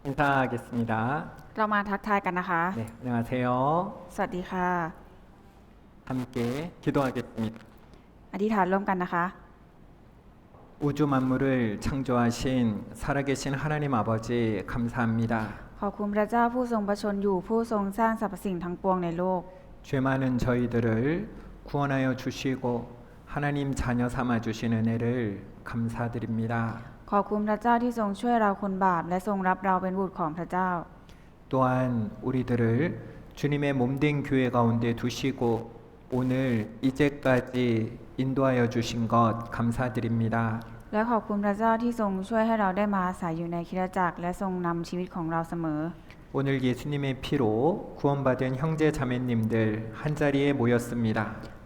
인사하겠습니다. เรามาทักทายกันนะคะ 네, 안녕하세요. สวัสดีค่ะ 함께 기도하겠습니다. อธิษฐานร่วมกันนะคะ 우주 만물을 창조하신 살아계신 하나님 아버지 감사합니다. ขอบคุณพระเจ้าผู้ทรงประชนอยู่ผู้ทรงสร้างสรรพสิ่งทั้งปวงในโลก 죄 많은 저희들을 구원하여 주시고 하나님 자녀 삼아 주신 은혜를 감사드립니다. ขอบคุณพระเจ้าที่ทรงช่วยเราคนบาปและทรงรับเราเป็นบุตรของพระเจ้า 또한 우리들을 주님의 몸된 교회 가운데 두시고 오늘 이제까지 인도하여 주신 것 감사드립니다. และขอบคุณพระเจ้าที่ทรงช่วยให้เราได้มาอาศัยอยู่ในคริสตจักรและทรงนำชีวิตของเราเสมอ 오늘 예수님의 피로 구원받은 형제 자매님들 한자리에 모였습니다.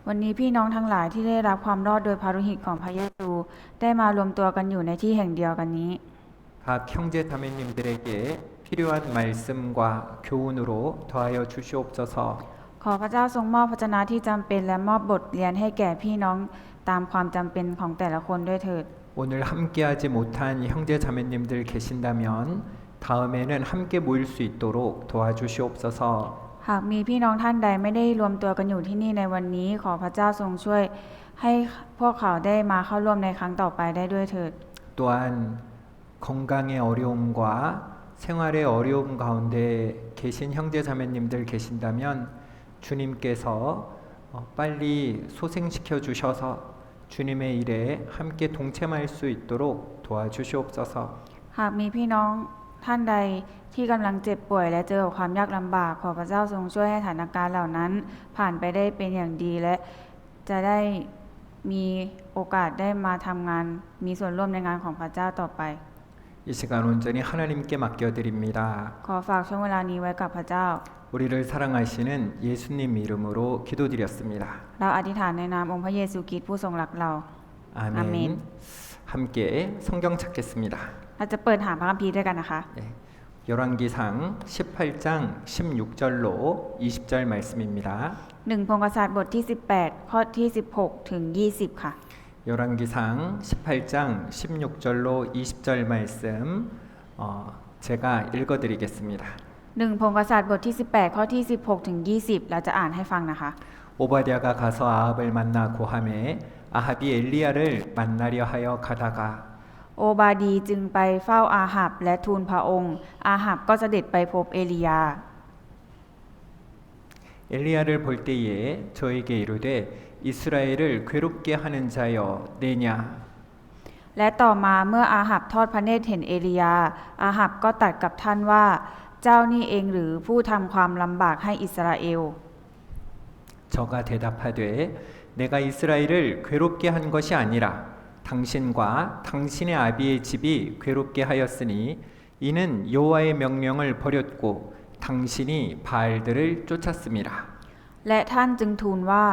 วันนี้พี่น้องทั้งหลายที่ได้รับความรอดโดยพระโลหิตของพระเยซูได้มารวมตัวกันอยู่ในที่แห่งเดียวกันนี้ 각 형제 자매님들에게 필요한 말씀과 교훈으로 더하여 주시옵소서. ขอพระเจ้าทรงมอบพระวจนะที่จำเป็นและมอบบทเรียนให้แก่พี่น้องตามความจำเป็นของแต่ละคนด้วยเถิด 오늘 함께하지 못한 형제 자매님들 계신다면 다음에는 함께 모일 수 있도록 도와주시옵소서. หากมีพี่น้องท่านใดไม่ได้รวมตัวกันอยู่ที่นี่ในวันนี้ขอพระเจ้าทรงช่วยให้พวกเขาได้มาเข้าร่วมในครั้งต่อไปได้ด้วยเถิด 또한 건강의 어려움과 생활의 어려움 가운데 계신 형제 자매님들 계신다면 주님께서 빨리 소생시켜 주셔서 주님의 일에 함께 동참할 수 있도록 도와주시옵소서. หากมีพี่น้องท่านใดที่กำลังเจ็บป่วยและเจอกับความยากลำบากขอพระเจ้าทรงช่วยให้สถานการณ์เหล่านั้นผ่านไปได้เป็นอย่างดีและจะได้มีโอกาสได้มาทำงานมีส่วนร่วมในงานของพระเจ้าต่อไป 이 시간 온전히 하나님께 맡겨드립니다. ขอฝากช่วงเวลานี้ไว้กับพระเจ้า 우리를 사랑하시는 예수님 이름으로 기도드렸습니다. เราอธิษฐานในนามองค์พระเยซูคริสต์ผู้ทรงรักเรา 아멘. 아멘. 함께 성경 찾겠습니다. เราจะเปิดหาพระคัมภีร์ด้วยกันนะคะ 네. 열왕기상 18장 16절로 20절 말씀입니다. หนึ่งพงศ์กษัตริย์บทที่ 18 ข้อที่ 16 ถึง 20 ค่ะ 열왕기상 18장 16절로 20절 말씀 제가 읽어드리겠습니다. หนึ่งพงศ์กษัตริย์บทที่ 18 ข้อที่ 16 ถึง 20 เราจะอ่านให้ฟังนะคะ 오바댜가 가서 아합을 만나 고함에 아합이 엘리야를 만나려 하여 가다가 โอบาดีจึงไปเฝ้าอาหับและทูลพระองค์ อาหับก็เสด็จไปพบเอลียา 엘리야를 볼 때에 저에게 이르되 이스라엘을 괴롭게 하는 자여 내냐 และต่อมาเมื่ออาหับทอดพระเนตรเห็นเอลียา อาหับก็ตรัสกับท่านว่า เจ้านี่เองหรือผู้ทำความลำบากให้อิสราเอล 저가 대답하되 내가 이스라엘을 괴롭게 한 것이 아니라 당신과 당신의 아비의 집이 괴롭게 하였으니 이는 여호와의 명령을 버렸고 당신이 바알들을 쫓았습니다. และท่านจึงทูลว่า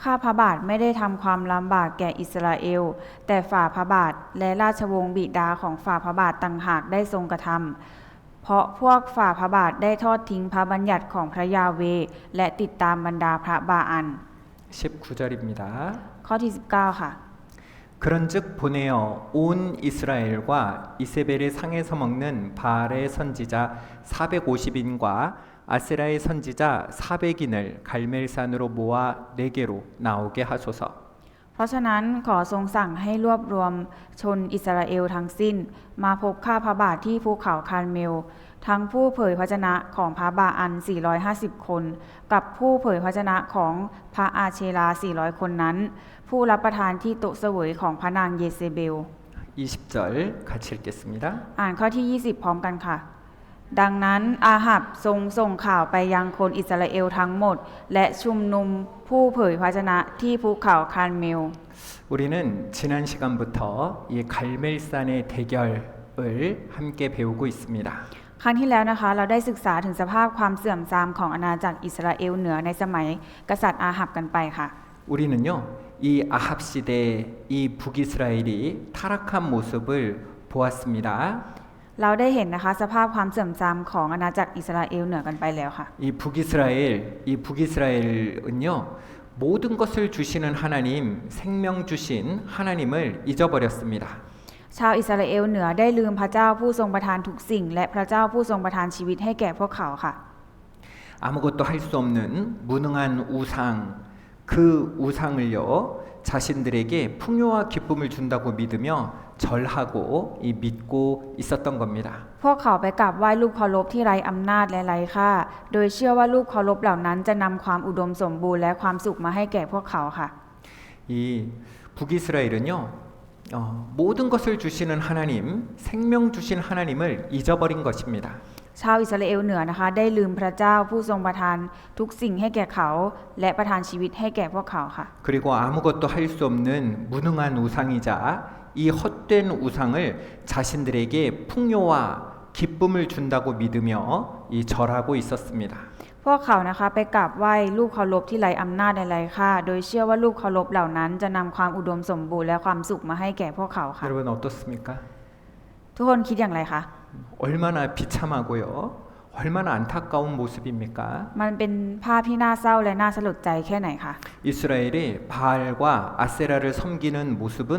ข้าพระบาทไม่ได้ทำความลำบากแก่อิสราเอลแต่ฝ่าพระบาทและราชวงศ์บิดาของฝ่าพระบาทต่างหากได้ทรงกระทำเพราะพวกฝ่าพระบาทได้ทอดทิ้งพระบัญญัติของพระยาเวห์และติดตามบรรดาพระบาอัน 19절입니다. ข้อที่ 19 ค่ะ 그런즉 보내어 온 이스라엘과 이세벨의 상에서 먹는 바알의 선지자 450인과 아세라의 선지자 400인을 갈멜산으로 모아 내게로 나오게 하소서. เพราะฉะนั้นขอทรงสั่งให้รวบรวมชนอิสราเอลทั้งสิ้นมาพบข้าพระบาทที่ภูเขาคาร์เมลทั้งผู้เผยพระชนะของพระบาอัน450 คนกับผู้เผยพระชนะของพระอาเชลา400 คนนั้นผู้รับประทานที่โต๊ะเสวยของพระนางเยเซเบล 20절 같이 읽겠습니다. อ่านข้อที่ 20 พร้อมกันค่ะ ดังนั้นอาหับทรงส่งข่าวไปยังคนอิสราเอลทั้งหมดและชุมนุมผู้เผยพระชนะที่ภูเขาคาร์เมล 우리는 지난 시간부터 이 갈멜산의 대결을 함께 배우고 있습니다. ครั้งที่แล้วนะคะเราได้ศึกษาถึงสภาพความเสื่อมทรามของอาณาจักรอิสราเอลเหนือในสมัยกษัตริย์อาหับกันไปค่ะ 우리는요 이 아합 시대 이 북이스라엘이 타락한 모습을 보았습니다. เราได้เห็นนะคะสภาพความเสื่อมทรามของอาณาจักรอิสราเอลเหนือกันไปแล้วค่ะ 이 북이스라엘은요 모든 것을 주시는 하나님, 생명 주신 하나님을 잊어버렸습니다. ชาวอิสราเอลเหนือได้ลืมพระเจ้าผู้ทรงประทานทุกสิ่งและพระเจ้าผู้ทรงประทานชีวิตให้แก่พวกเขาค่ะ 아무것도 할 수 없는 무능한 우상, 그 우상을요 자신들에게 풍요와 기쁨을 준다고 믿으며 절하고 믿고 있었던 겁니다. พวกเขาไปกราบไหว้รูปเคารพที่ไร้อำนาจและไร้ค่าโดยเชื่อว่ารูปเคารพเหล่านั้นจะนำความอุดมสมบูรณ์และความสุขมาให้แก่พวกเขาค่ะ 이 북이스라엘은요 모든 것을 주시는 하나님, 생명 주신 하나님을 잊어버린 것입니다. ชาวอิสราเอลเหนือนะคะได้ลืมพระเจ้าผู้ทรงประทานทุกสิ่งให้แก่เขาและประทานชีวิตให้แก่พวกเขาค่ะ 그리고 아무것도 할 수 없는 무능한 우상이자 이 헛된 우상을 자신들에게 풍요와 기쁨을 준다고 믿으며 절하고 있었습니다. พวกเขานะคะไปกราบไหว้รูปเคารพที่ไร้อำนาจและไร้ค่าโดยเชื่อว่ารูปเคารพเหล่านั้นจะนำความอุดมสมบูรณ์และความสุขมาให้แก่พวกเขาค่ะ 여러분 어떻습니까? ทุกคนคิดอย่างไรคะ 얼마나 비참하고요. 얼마나 안타까운 모습입니까? มันเป็นภาพที่น่าเศร้าและน่าสลดใจแค่ไหนคะ 이스라엘이 바알과 아세라를 섬기는 모습은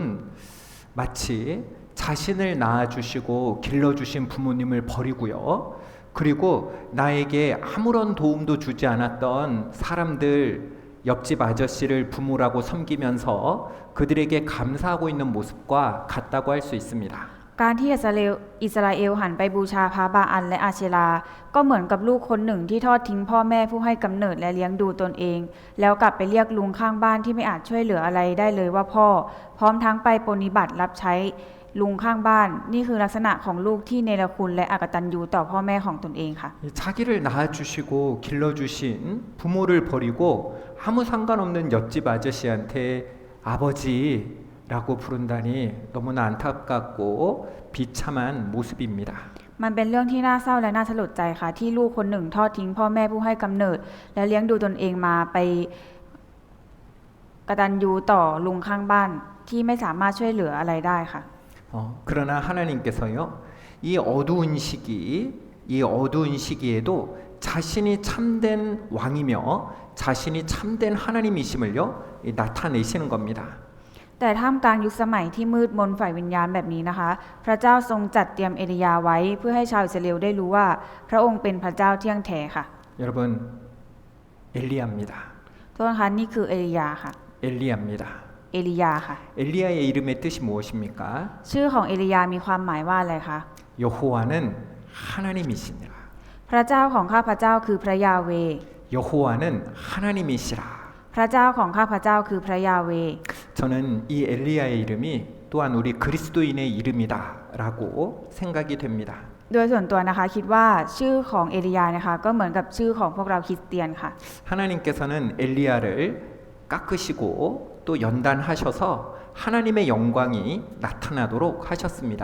마치 자신을 낳아주시고 길러주신 부모님을 버리고요. 그리고 나에게 아무런 도움도 주지 않았던 사람들 옆집 아저씨를 부모라고 섬기면서 그들에게 감사하고 있는 모습과 같다고 할 수 있습니다. การที่อิสราเอลหันไปบูชาพระบาอัลและอาเชราก็เหมือนกับลูกคนหนึ่งที่ทอดทิ้งพ่อแม่ผู้ให้กำเนิดและเลี้ยงดูตนเองแล้วกลับไปเรียกลุงข้างบ้านที่ไม่อาจช่วยเหลืออะไรได้เลยว่าพ่อพร้อมทั้งไปปฏิบัติรับใช้ลุงข้างบ้านนี่คือลักษณะของลูกที่เนรคุณและอกตัญญูต่อพ่อแม่ของตนเองค่ะ 자기를 낳아주시고 길러주신 부모를 버리고 아무 상관없는 옆집 아저씨한테 아버지라고 부른다니 너무나 안타깝고 비참한 모습입니다. มันเป็นเรื่องที่น่าเศร้าและน่าสลดใจค่ะที่ลูกคนหนึ่งทอดทิ้งพ่อแม่ผู้ให้กำเนิดและเลี้ยงดูตนเองมาไปกตัญญูต่อลุงข้างบ้านที่ไม่สามารถช่วยเหลืออะไรได้ค่ะ 그러나 하나님께서요 이 어두운 시기에도 자신이 참된 왕이며 자신이 참된 하나님이심을요 나타내시는 겁니다. แต่ท่ามกลางยุคสมัยที่มืดมนฝ่ายวิญญาณแบบนี้นะคะพระเจ้าทรงจัดเตรียมเอลียาไว้เพื่อให้ชาวอิสราเอลได้รู้ว่าพระองค์เป็นพระเจ้าเที่ยงแท้ค่ะ 여러분 엘리야입니다. ทุกท่านคะนี่คือเอลียาค่ะ 엘리야입니다. เอลียาค่ะ 엘리야의 이름의 뜻이 무엇입니까? ชื่อของเอลียามีความหมายว่าอะไรคะ 여호와는 하나님이시니라. พระเจ้าของข้าพเจ้าคือพระยาเวห์ 여호와는 하나님이시라. พระเจ้าของข้าพเจ้าคือพระยาเวห์ 저는 이 엘리야의 이름이 또한 우리 그리스도인의 이름이다라고 생각이 됩니다. โดยส่วนตัวนะคะคิดว่าชื่อของเอลียานะคะก็เหมือนกับชื่อของพวกเราคริสเตียนค่ะ 하나님께서는 엘리야를 깎으시고 또 연단하셔서 하나님의 영광이 나타나도록 하셨습니다.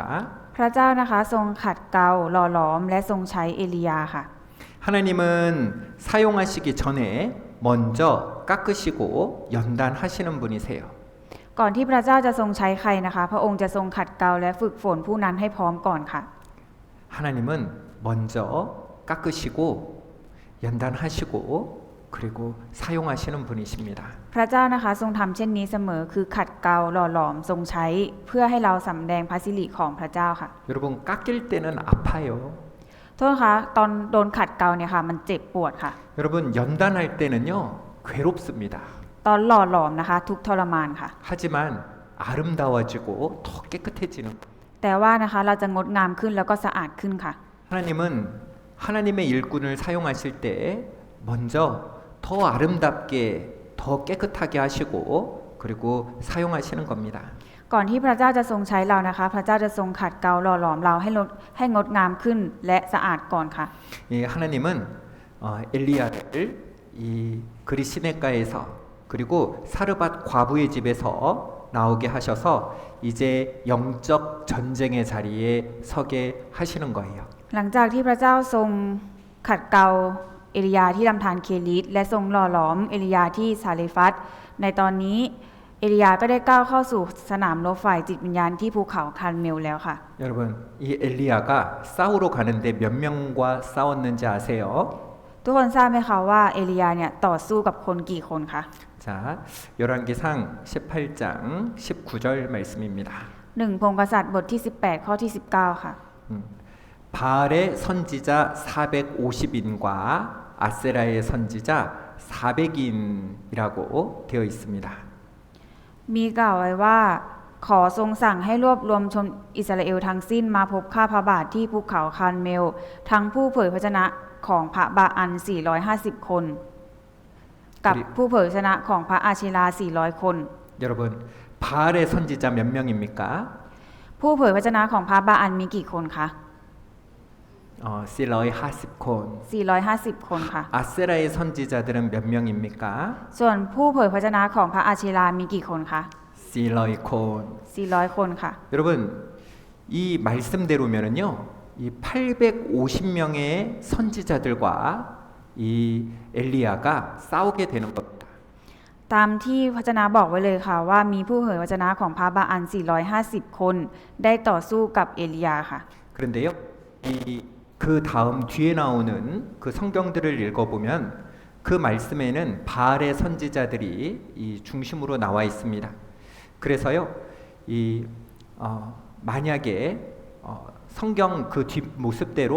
พระเจ้านะคะทรงขัดเกลาหล่อหลอมและทรงใช้เอลียาค่ะ 하나님은 사용하시기 전에 먼저 깎으시고 연단하시는 분이세요. ก่อนที่พระเจ้าจะทรงใช้ใครนะคะพระองค์จะทรงขัดเกลาและฝึกฝนผู้นั้นให้พร้อมก่อนค่ะ 하나님은 먼저 깎으시고 연단하시고 그리고 사용하시는 분이십니다. พระเจ้านะคะทรงทำเช่นนี้เสมอคือขัดเกลาหล่อหลอมทรงใช้เพื่อให้เราสำแดงพระสิริของพระเจ้าค่ะ 여러분 깎일 때는 아파요. โทษนะคะตอนโดนขัดเกลาเนี่ยค่ะมันเจ็บปวดค่ะ 여러분 연단할 때는요 괴롭습니다. ตอนหล่อหลอมนะคะทุกข์ทรมานค่ะ 하지만 아름다워지고 더 깨끗해지는. แต่ว่านะคะเราจะงดงามขึ้นแล้วก็สะอาดขึ้นค่ะ 하나님은 하나님의 일꾼을 사용하실 때 먼저 더 아름답게 더 깨끗하게 하시고 그리고 사용하시는 겁니다. ก่อนที่พระเจ้าจะทรงใช้เรานะคะพระเจ้าจะทรงขัดเกลาหล่อหลอมเราให้งดงามขึ้นและสะอาดก่อนค่ะ 하나님은 엘리야를 이 그리 시냇가에서 그리고 사르밧 과부의 집에서 나오게 하셔서 이제 영적 전쟁의 자리에 서게 하시는 거예요. หลังจากที่พระเจ้าทรงขัดเกลาเอลียาที่ลำธารเคลิตและทรงหล่อหลอมเอลียาที่ซาเลฟัตในตอนนี้เอลียาก็ได้ก้าวเข้าสู่สนามรบฝ่ายจิตวิญญาณที่ภูเขาคาร์เมลแล้วค่ะ 여러분 이 엘리야가 싸우러 가는데 몇 명과 싸웠는지 아세요? ทุกคนทราบไหมคะว่าเอลียาเนี่ยต่อสู้กับคนกี่คนคะ 자, 열왕기상 18장 19절 말씀입니다. 1 พงศ์กษัตริย์บทที่ 18 ข้อที่ 19 ค่ะ 바알의 선지자 450인과 아세라의 선지자 400인이라고 되어 있습니다. มีกล่าวไว้ว่า ขอทรงสั่งให้รวบรวมชนอิสราเอลทั้งสิ้นมาพบข้าพระบาทที่ภูเขาคาร์เมล ทั้งผู้เผยพระชนะของพระบาอัน 450 คน กับผู้เผยพระชนะของพระอาเชลา 400 คน 여러분, 바알의 선지자 몇 명입니까? ผู้เผยพระชนะของพระบาอันมีกี่คนคะ 450콘. 450 คนค่ะ 아세라의 선지자들은 몇 명입니까? ส่วนผู้เผยพระชนะของพระอาเชลามีกี่คนคะ 400콘. 400 คนค่ะ 여러분, 이 말씀대로면은요, 이 850명의 선지자들과 이 엘리야가 싸우게 되는 겁니다. ตามที่พระชนะบอกไว้เลยค่ะว่ามีผู้เผยพระชนะของพระบาอัน 450 คนได้ต่อสู้กับเอลียาค่ะ 그런데요, 그 다음 뒤에 나오는 그 성경들을 읽어보면 그 말씀에는 바알의 선지자들이 이 중심으로 나와 있습니다. 그래서요, 만약에 성경 그 뒷모습대로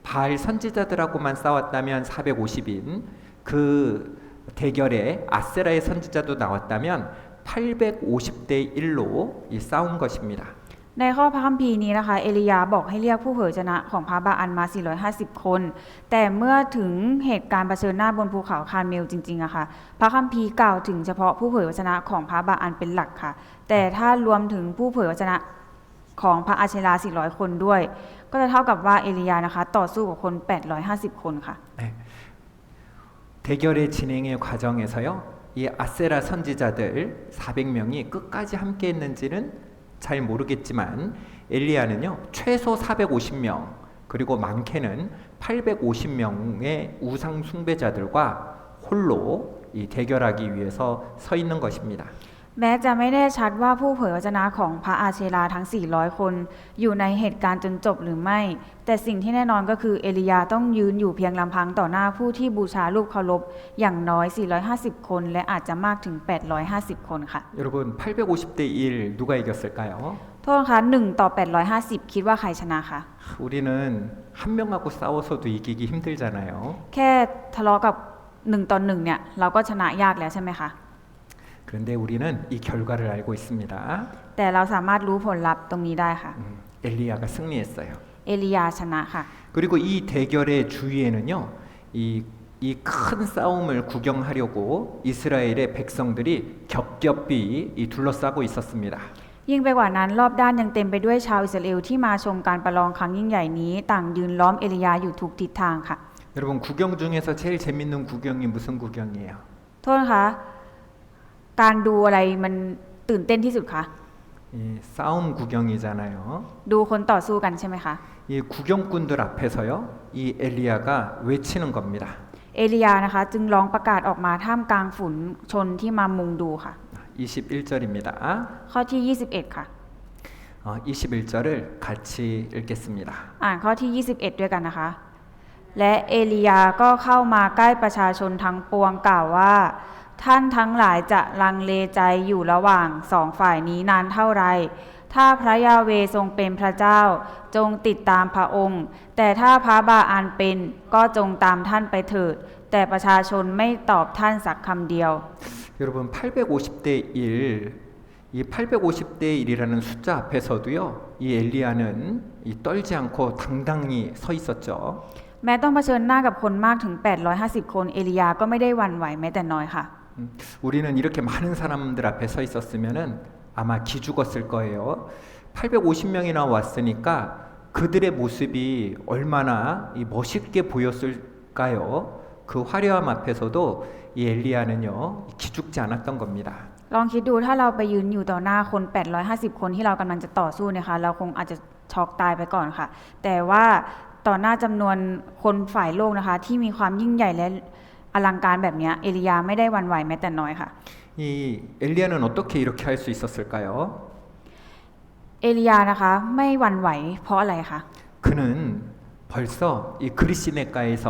바알 선지자들하고만 싸웠다면 450인, 그 대결에 아세라의 선지자도 나왔다면 850대 1로 싸운 것입니다. ในข้อพระคัมภีร์นี้นะคะเอลียาบอกให้เรียกผู้เผยชนะของพระบาอันมา 450 คน แต่เมื่อถึงเหตุการณ์เผชิญหน้าบนภูเขาคาร์เมลจริงๆอะค่ะพระคัมภีร์กล่าวถึงเฉพาะผู้เผยชนะของพระบาอันเป็นหลักค่ะแต่ถ้ารวมถึงผู้เผยชนะของพระอาเชลา 400 คนด้วยก็จะเท่ากับว่าเอลียานะคะต่อสู้กับคน 850 คนค่ะ 네. 대결의 진행의 과정에서요, 이 아세라 선지자들 400명이 끝까지 함께했는지는 잘 모르겠지만 엘리야는요 최소 450명 그리고 많게는 850명의 우상 숭배자들과 홀로 이 대결하기 위해서 서 있는 것입니다. แม้จะไม่แน่ชัดว่าผู้เผยพระชนะของพระอาเชลาทั้ง 400 คนอยู่ในเหตุการณ์จนจบหรือไม่ แต่สิ่งที่แน่นอนก็คือเอลียาต้องยืนอยู่เพียงลำพังต่อหน้าผู้ที่บูชารูปเคารพอย่างน้อย 450 คนและอาจจะมากถึง 850 คนค่ะ 여러분 850대 1 누가 이겼을까요? โทษนะคะ1 ต่อ 850 คิดว่าใครชนะคะ 우리는 한 명하고 싸워서도 이기기 힘들잖아요. แค่ทะเลาะกับ1 ต่อ 1เนี่ยเราก็ชนะยากแล้วใช่ไหมคะ 그런데 우리는 이 결과를 알고 있습니다. แต่เราสามารถรู้ผลลัพธ์ตรงนี้ได้ค่ะ 엘리야가 승리했어요. เอลียาชนะค่ะ 그리고 이 대결의 주위에는요, 이 큰 싸움을 구경하려고 이스라엘의 백성들이 겹겹이 둘러싸고 있었습니다. ยิ่งไปกว่านั้นรอบด้านยังเต็มไปด้วยชาวอิสราเอลที่มาชมการประลองครั้งยิ่งใหญ่นี้ต่างยืนล้อมเอลียาอยู่ทุกทิศทางค่ะ 여러분 구경 중에서 제일 재밌는 구경이 무슨 구경이에요? โทษนะคะการดูอะไรมันตื่นเต้นที่สุดคะ 이 싸움 구경이잖아요. ดูคนต่อสู้กันใช่ไหมคะ 이 구경꾼들 앞에서요, 이 엘리야가 외치는 겁니다. เอลียานะคะจึงร้องประกาศออกมาท่ามกลางฝูงชนที่มามุงดูค่ะ 21절입니다. ข้อที่ 21 ค่ะ 21절을 같이 읽겠습니다. อ่านข้อที่ 21 ด้วยกันนะคะ และเอลียาก็เข้ามาใกล้ประชาชนทั้งปวงกล่าวว่าท่านทั้งหลายจะลังเลใจอยู่ระหว่างสองฝ่ายนี้นานเท่าไรถ้าพระยาเวทรงเป็นพระเจ้าจงติดตามพระองค์แต่ถ้าพระบาอันเป็นก็จงตามท่านไปเถิดแต่ประชาชนไม่ตอบท่านสักคำเดียว 여러분 850대 1, 이 850대 1이라는 숫자 앞에서도요, 이 엘리야는 떨지 않고 당당히 서 있었죠. แม้ต้องเผชิญหน้ากับคนมากถึง 850 คนเอลียาก็ไม่ได้หวั่นไหวแม้แต่น้อยค่ะ 우리는 이렇게 많은 사람들 앞에 서 있었으면은 아마 기죽었을 거예요. 850명이나 왔으니까 그들의 모습이 얼마나 멋있게 보였을까요? 그 화려함 앞에서도 이 엘리야는요 기죽지 않았던 겁니다. ลองคิดดูถ้าเราไปยืนอยู่ต่อหน้าคน 850 คนที่เรากำลังจะต่อสู้เนี่ยค่ะเราคงอาจจะช็อกตายไปก่อนค่ะ แต่ว่าต่อหน้าจำนวนคนฝ่ายโลกนะคะที่มีความยิ่งใหญ่และอลังการแบบนี้เอลียาไม่ได้หวั่นไหวแม้แต่น้อยค่ะ 이 엘리야는 어떻게 이렇게 할 수 있었을까요? เอลียานะคะไม่หวั่นไหวเพราะอะไรคะ 그는 벌써 이 그리시네가에서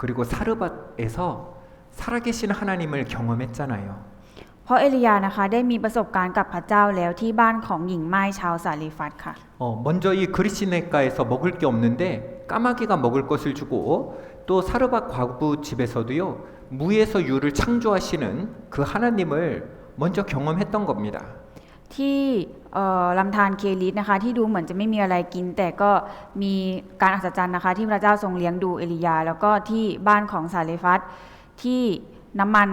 그리고 사르밧에서 살아계신 하나님을 경험했잖아요. เพราะเอลียานะคะได้มีประสบการณ์กับพระเจ้าแล้วที่บ้านของหญิงม่ายชาวซาลีฟัตค่ะ 먼저 이 그리시네가에서 먹을 게 없는데 까마귀가 먹을 것을 주고 또 사르밧 과부 집에서도요 무에서 유를 창조하시는 그 하나님을 먼저 경험했던 겁니다. ที่ลำธารเคลิสนะคะที่ดูเหมือนจะไม่มีอะไรกิน แต่ก็มีการอัศจรรย์นะคะที่พระเจ้าทรงเลี้ยงดูเอลียาแล้วก็ที่บ้านของซาเลฟัตที่น้ำมัน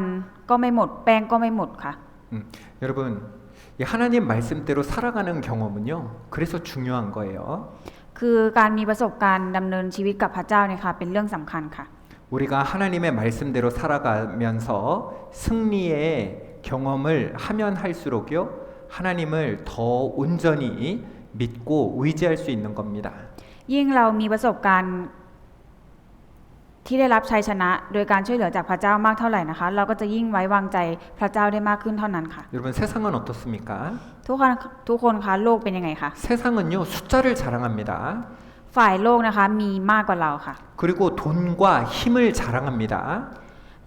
ก็ไม่หมดแป้งก็ไม่หมดค่ะ 여러분 이 하나님 말씀대로 살아가는 경험은요 그래서 중요한 거예요. คือการมีประสบการณ์ดำเนินชีวิตกับพระเจ้าเนี่ยค่ะเป็นเรื่องสำคัญค่ะ 우리가 하나님의 말씀대로 살아가면서 승리의 경험을 하면 할수록요 하나님을 더 온전히 믿고 의지할 수 있는 겁니다. ยิ่งเรามีประสบการณ์ที่ได้รับชัยชนะโดยการช่วยเหลือจากพระเจ้ามากเท่าไหร่นะคะเราก็จะยิ่งไว้วางใจพระเจ้าได้มากขึ้นเท่านั้นค่ะ 여러분 세상은 어떻습니까? ทุกคนคะโลกเป็นยังไงคะ 세상은요 숫자를 자랑합니다. ฝ่ายโลกนะคะมีมากกว่าเราค่ะ 그리고 돈과 힘을 자랑합니다.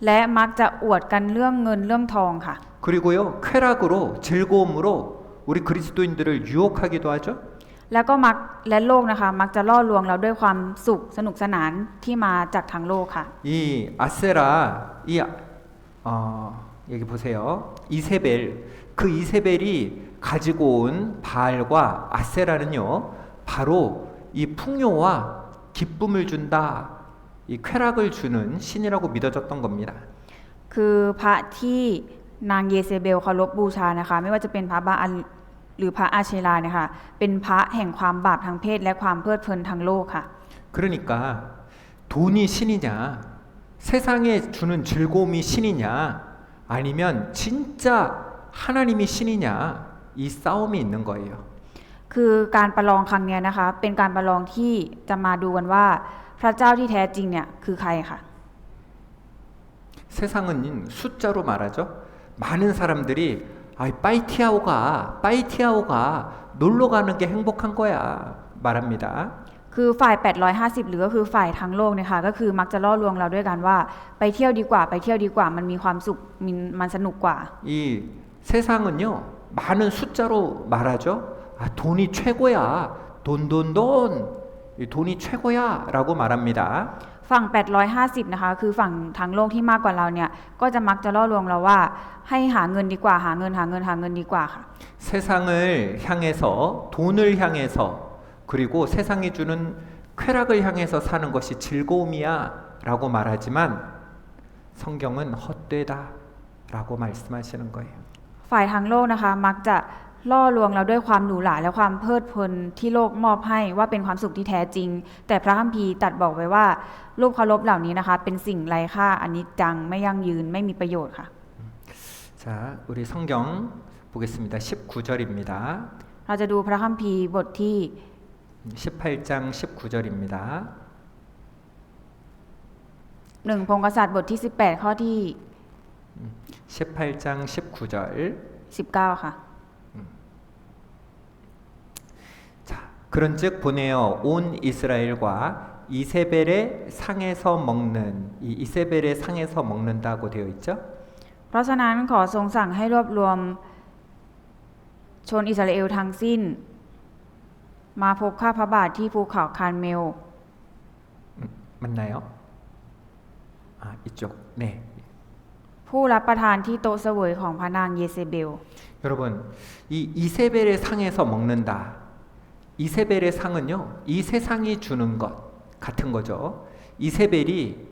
และมักจะอวดกันเรื่องเงินเรื่องทองค่ะ 그리고요 쾌락으로 즐거움으로 우리 그리스도인들을 유혹하기도 하죠. แล้วก็และโลกนะคะมักจะล่อลวงเราด้วยความสุขสนุกสนานที่มาจากทางโลกค่ะ 이 아세라 여기 보세요. 이세벨 그 이세벨이 가지고 온 바알과 아세라는요 바로 이 풍요와 기쁨을 준다, 이 쾌락을 주는 신이라고 믿어졌던 겁니다. คือพระที่นางเยเซเบลเคารพบูชานะคะไม่ว่าจะเป็นพระบาอัลหรือพระอาเชราเนี่ยค่ะเป็นพระแห่งความบาปทางเพศและความเพลิดเพลินทางโลกค่ะ 그러니까 돈이 신이냐, 세상에 주는 즐거움이 신이냐, 아니면 진짜 하나님이 신이냐 이 싸움이 있는 거예요. คือการประลองครั้งเนี้ยนะคะเป็นการประลองที่จะมาดูกันว่าพระเจ้าที่แท้จริงเนี่ยคือใครค่ะ 세상은 숫자로 말하죠. 많은 사람들이 파이티아오가 놀러 가는 게 행복한 거야 말합니다. คือฝ่าย850หรือก็คือฝ่ายทั้งโลกเนี่ยค่ะก็คือมักจะล่อลวงเราด้วยกันว่าไปเที่ยวดีกว่ามันมีความสุขมันสนุกกว่า 이 세상은요 많은 숫자로 말하죠. 돈이 최고야. 이 돈이 최고야라고 말합니다. ฝั่ง850นะคะคือฝั่งทางโลกที่มากกว่าเราเนี่ยก็จะมักจะล่อลวงเราว่าให้หาเงินดีกว่าหาเงินดีกว่าค่ะ 세상을 향해서 돈을 향해서 그리고 세상이 주는 쾌락을 향해서 사는 것이 즐거움이야라고 말하지만 성경은 헛되다라고 말씀하시는 거예요. ฝ่ายทางโลกนะคะมักจะล่อลวงเราด้วยความหรูหราและความเพลิดเพลินที่โลกมอบให้ว่าเป็นความสุขที่แท้จริงแต่พระคัมภีร์ตรัสบอกไว้ว่ารูปเคารพเหล่านี้นะคะเป็นสิ่งไร้ค่าอนิจจังไม่ยั่งยืนไม่มีประโยชน์ค่ะ 자, 우리 성경 보겠습니다. 19절입니다. เราจะดูพระคัมภีร์บทที่ 18장 19절입니다. 1 พงศ์กษัตริย์บทที่18ข้อที่ 18장 19절 19ค่ะ 자, 그런즉 보내어 온 이스라엘과 이세벨의 상에서 먹는 이 이세벨의 상에서 먹는다고 되어 있죠. เพราะฉะนั้นขอทรงสั่งให้รวบรวมชนอิสราเอลทั้งสิ้นมาพบข้าพระบาทที่ภูเขาคาร์เมล 맞나요? 이쪽. 네. ผู้รับประทานที่โต๊ะเสวยของพระนางเยเซเบล 여러분, 이 이세벨의 상에서 먹는다. 이세벨의 상은요, 이 세상이 주는 것 같은 거죠. 이세벨이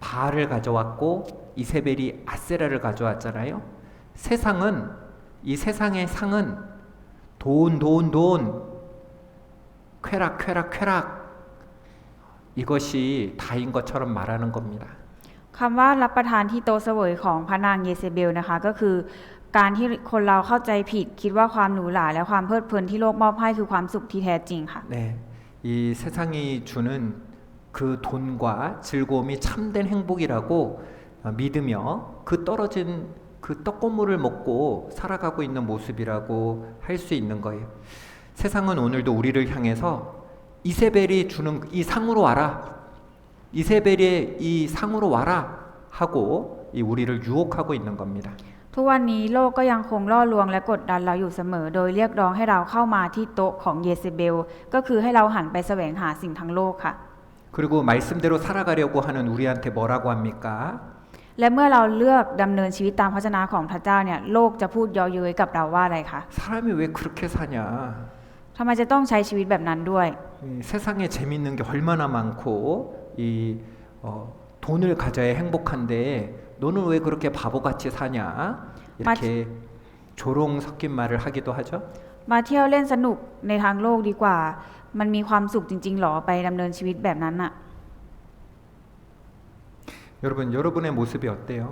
바알을 가져왔고 이세벨이 아세라를 가져왔잖아요. 이 세상의 상은 돈, 쾌락 이것이 다인 것처럼 말하는 겁니다. คำว่ารับประทานที่โต๊ะเสวยของพระนางเยเซเบลนะคะก็คือการที่คนเราเข้าใจผิดคิดว่าความหรูหราและความเพลิดเพลินที่โลกมอบให้คือความสุขที่แท้จริงค่ะ 네, 이 세상이 주는 그 돈과 즐거움이 참된 행복이라고 믿으며 그 떨어진 그 떡고물을 먹고 살아가고 있는 모습이라고 할 수 있는 거예요. 세상은 오늘도 우리를 향해서 이세벨이 주는 이 상으로 와라. 이세벨의 이 상으로 와라 하고 우리를 유혹하고 있는 겁니다. ทุกวันนี้โลกก็ยังคงล่อลวงและกดดันเราอยู่เสมอโดยเรียกร้องให้เราเข้ามาที่โต๊ะของเยเซเบลก็คือให้เราหันไปแสวงหาสิ่งทั้งโลกค่ะ 그리고 말씀대로 살아가려고 하는 우리한테 뭐라고 합니까? และเมื่อเราเลือกดำเนินชีวิตตามพระวจนะของพระเจ้าเนี่ยโลกจะพูดเยาะเย้ยกับเราว่าอะไรคะ 사람이 왜 그렇게 사냐? ทำไมจะต้องใช้ชีวิตแบบนั้นด้วย 이 세상에 재밌는 게 얼마나 많고 이 돈을 가져야 행복한데 너는 왜 그렇게 바보같이 사냐? 이렇게 조롱 섞인 말을 하기도 하죠. มาเที่ยวเล่นสนุกในทางโลกดีกว่า มันมีความสุขจริงๆหรอไปดำเนินชีวิตแบบนั้นน่ะ 여러분의 모습이 어때요?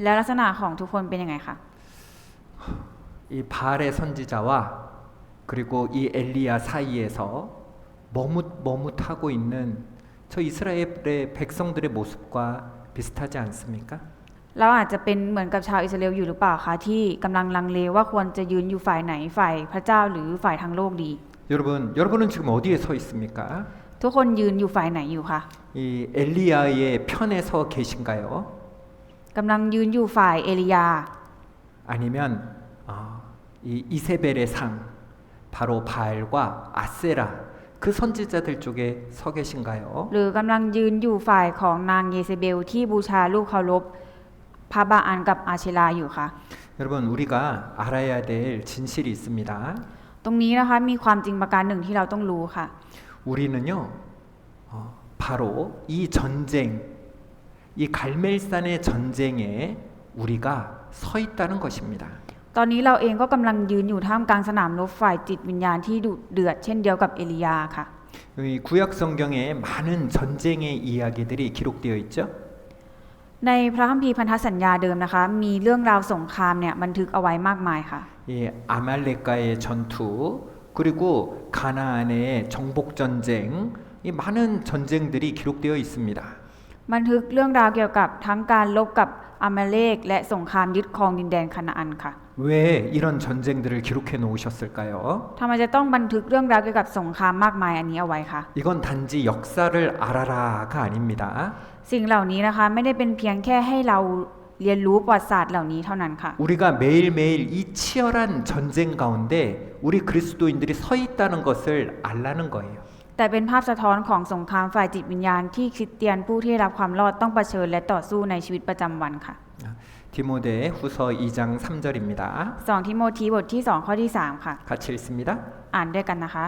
แล้วลักษณะของทุกคนเป็นยังไงคะ 이 바알의 선지자와 그리고 이 엘리야 사이에서 머뭇머뭇하고 있는 저 이스라엘의 백성들의 모습과 비슷하지 않습니까? เราอาจจะเป็นเหมือนกับชาวอิสราเอลอยู่หรือเปล่าคะที่กำลังลังเลว่าควรจะยืนอยู่ฝ่ายไหนฝ่ายพระเจ้าหรือฝ่ายทางโลกดี 여러분은 지금 어디에 서 있습니까? ทุกคนยืนอยู่ฝ่ายไหนอยู่คะ 이 엘리야의 편에 서 계신가요? กำลังยืนอยู่ฝ่ายเอลียา 아니면 이 이세벨의 상 바로 바알과 아세라 그 선지자들 쪽에 서 계신가요? หรือกำลังยืนอยู่ฝ่ายของนางเยเซเบลที่บูชารูปเคารพพระบาอันกับอาเชราอยู่คะ 여러분 우리가 알아야 될 진실이 있습니다. ตรงนี้นะคะมีความจริงประการหนึ่งที่เราต้องรู้ค่ะ 우리는요 바로 이 전쟁 이 갈멜산의 전쟁에 우리가 서 있다는 것입니다. ตอนนี้เราเองก็กำลังยืนอยู่ท่ามกลางสนามรบฝ่ายจิตวิญญาณที่ดุเดือดเช่นเดียวกับเอลียาค่ะ 이 구약 성경에 많은 전쟁의 이야기들이 기록되어 있죠. ในพระคัมภีร์พันธสัญญาเดิมนะคะมีเรื่องราวสงครามเนี่ยบันทึกเอาไว้มากมายค่ะ 이 아말렉과의 전투 그리고 가나안의 정복 전쟁 이 많은 전쟁들이 기록되어 있습니다. บันทึกเรื่องราวเกี่ยวกับทั้งการลบกับอามาเลกและสงครามยึดครองดินแดนคานาอันค่ะ 왜 이런 전쟁들을 기록해 놓으셨을까요? ทำไมจะต้องบันทึกเรื่องราวเกี่ยวกับสงครามมากมายอันนี้เอาไว้คะ 이건 단지 역사를 알아라가 아닙니다. สิ่งเหล่านี้นะคะไม่ได้เป็นเพียงแค่ให้เราเรียนรู้ประวัติศาสตร์เหล่านี้เท่านั้นค่ะ 우리가 매일매일 이 치열한 전쟁 가운데 우리 그리스도인들이 서 있다는 것을 알라는 거예요. แต่เป็นภาพสะท้อนของสงครามฝ่ายจิตวิญญาณที่คริสเตียนผู้ที่ได้รับความรอดต้องเผชิญและต่อสู้ในชีวิตประจำวันค่ะ 디모데 후서 2장 3절입니다. 2 ทิโมธีบทที่ 2 ข้อที่ 3 ค่ะ 같이 읽습니다. อ่านด้วยกันนะคะ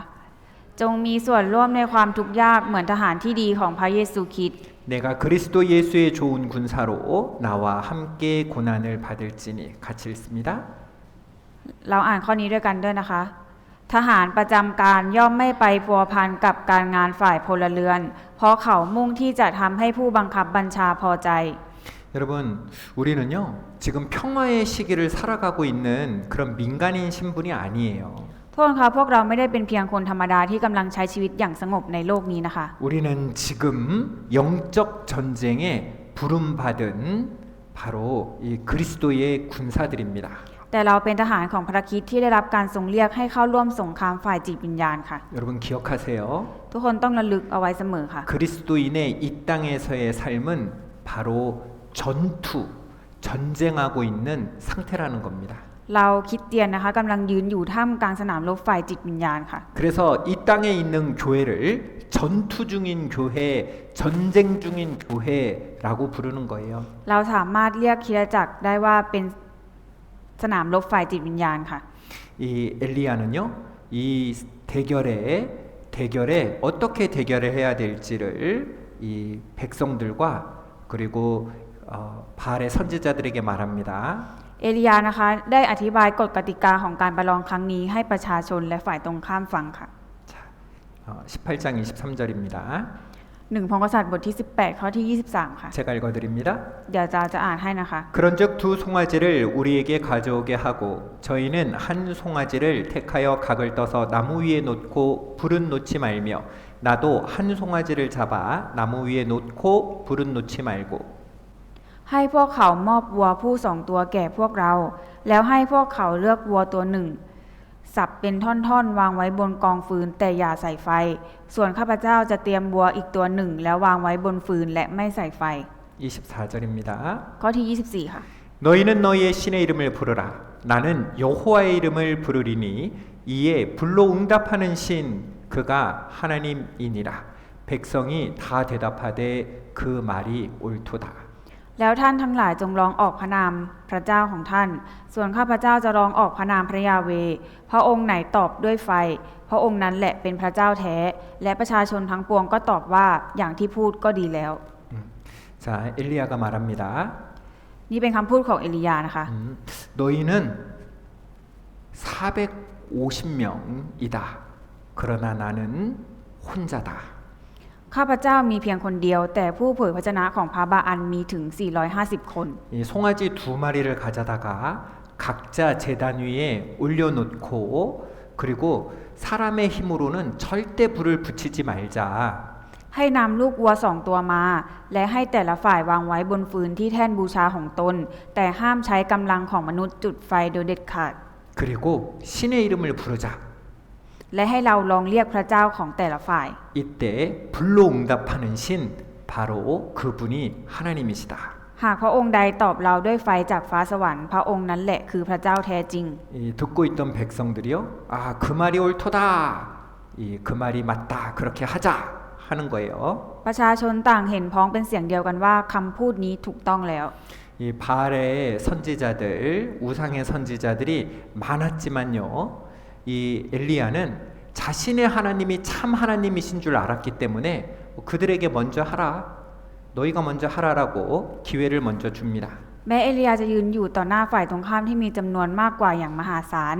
จงมีส่วนร่วมในความทุกข์ยากเหมือนทหารที่ดีของพระเยซูคริสต์ 내가 그리스도 예수의 좋은 군사로 나와 함께 고난을 받을지니 같이 읽습니다. เราอ่านข้อนี้ด้วยกันด้วยนะคะ ทหารประจำการย่อมไม่ไปพัวพันกับการงานฝ่ายพลเรือน เพราะเขามุ่งที่จะทำให้ผู้บังคับบัญชาพอใจ 여러분 우리는요 지금 평화의 시기를 살아가고 있는 그런 민간인 신분이 아니에요. โทษค่ะพวกเราไม่ได้เป็นเพียงคนธรรมดาที่กำลังใช้ชีวิตอย่างสงบในโลกนี้นะคะ 우리는 지금 영적 전쟁에 부름받은 바로 이 그리스도의 군사들입니다. แต่เราเป็นทหารของพระคริสต์ที่ได้รับการทรงเรียกให้เข้าร่วมสงครามฝ่ายจิตวิญญาณค่ะ 여러분 기억하세요. ทุกคนต้องระลึกเอาไว้เสมอค่ะ 그리스도인의 이 땅에서의 삶은 바로 전투, 전쟁하고 있는 상태라는 겁니다. เราคริสเตียนนะคะกำลังยืนอยู่ท่ามกลางสนามรบฝ่ายจิตวิญญาณค่ะ 그래서 이 땅에 있는 교회를 전투 중인 교회, 전쟁 중인 교회라고 부르는 거예요. เราสามารถเรียกคริสตจักรได้ว่าเป็นสนามรบฝ่ายจิตวิญญาณค่ะ 이 엘리야는요, 이 대결에 어떻게 대결을 해야 될지를 이 백성들과 그리고 바알의 선지자들에게 말합니다. เอลียานะคะได้อธิบายกฎกติกาของการประลองครั้งนี้ให้ประชาชนและฝ่ายตรงข้ามฟังค่ะ 자, 18장 23절입니다. 1 พงศ์กษัตริย์บทที่ 18 ข้อที่ 23 ค่ะ 제가 읽어드립니다. เดี๋ยวจะอ่านให้นะคะ 그런즉 두 송아지를 우리에게 가져오게 하고 저희는 한 송아지를 택하여 각을 떠서 나무 위에 놓고 불은 놓지 말며 나도 한 송아지를 잡아 나무 위에 놓고 불은 놓지 말고 ให้พวกเขามอบวัวผู้2 ตัวแก่พวกเรา แล้วให้พวกเขาเลือกวัวตัวหนึ่งสับเป็นท่อนๆวางไว้บนกองฟืนแต่อย่าใส่ไฟ ส่วนข้าพเจ้าจะเตรียมวัวอีกตัวหนึ่งแล้ววางไว้บนฟืนและไม่ใส่ไฟ 24절입니다. ข้อที่ 24 ค่ะ 너희는 너희의 신의 이름을 부르라. 나는 여호와의 이름을 부르리니 이에 불로 응답하는 신 그가 하나님이니라. 백성이 다 대답하되 그 말이 옳도다. แล้วท่านทั้งหลายจงร้องออกพระนามพระเจ้าของท่าน ส่วนข้าพเจ้าจะร้องออกพระนามพระยาเวห์พระองค์ไหนตอบด้วยไฟ พระองค์นั้นแหละเป็นพระเจ้าแท้ และประชาชนทั้งปวงก็ตอบว่าอย่างที่พูดก็ดีแล้ว 자, 엘리야가 말합니다. นี่เป็นคำพูดของเอลียานะคะ 너희는 450명이다. 그러나 나는 혼자다. ข้าพเจ้ามีเพียงคนเดียว แต่ผู้เผยพระชนะของพระบาอันมีถึง 450 คน 이 송아지 2마리를 가져다가 각자 제단 위에 올려놓고 그리고 사람의 힘으로는 절대 불을 붙이지 말자. ให้นำลูกวัว2 ตัวมา และให้แต่ละฝ่ายวางไว้บนฟืนที่แท่นบูชาของตน แต่ห้ามใช้กำลังของมนุษย์จุดไฟโดยเด็ดขาด 그리고 신의 이름을 부르자. และให้เราลองเรียกพระเจ้าของแต่ละฝ่าย 이때 불로 응답하는 신 바로 그분이 하나님이시다. หากพระองค์ใดตอบเราด้วยไฟจากฟ้าสวรรค์พระองค์นั้นแหละคือพระเจ้าแท้จริง 듣고 있던 백성들이요. 아, 그 말이 옳도다. 그 말이 맞다. 그렇게 하자 하는 거예요. ประชาชนต่างเห็นพ้องเป็นเสียงเดียวกันว่าคำพูดนี้ถูกต้องแล้ว 이 바알의 선지자들, 우상의 선지자들이 많았지만요. 이 엘리야는 자신의 하나님이 참 하나님이신 줄 알았기 때문에 그들에게 먼저 하라. 너희가 먼저 하라라고 기회를 먼저 줍니다. แม้เอลียาจะยืนอยู่ต่อหน้าฝ่ายตรงข้ามที่มีจำนวนมากกว่าอย่างมหาศาล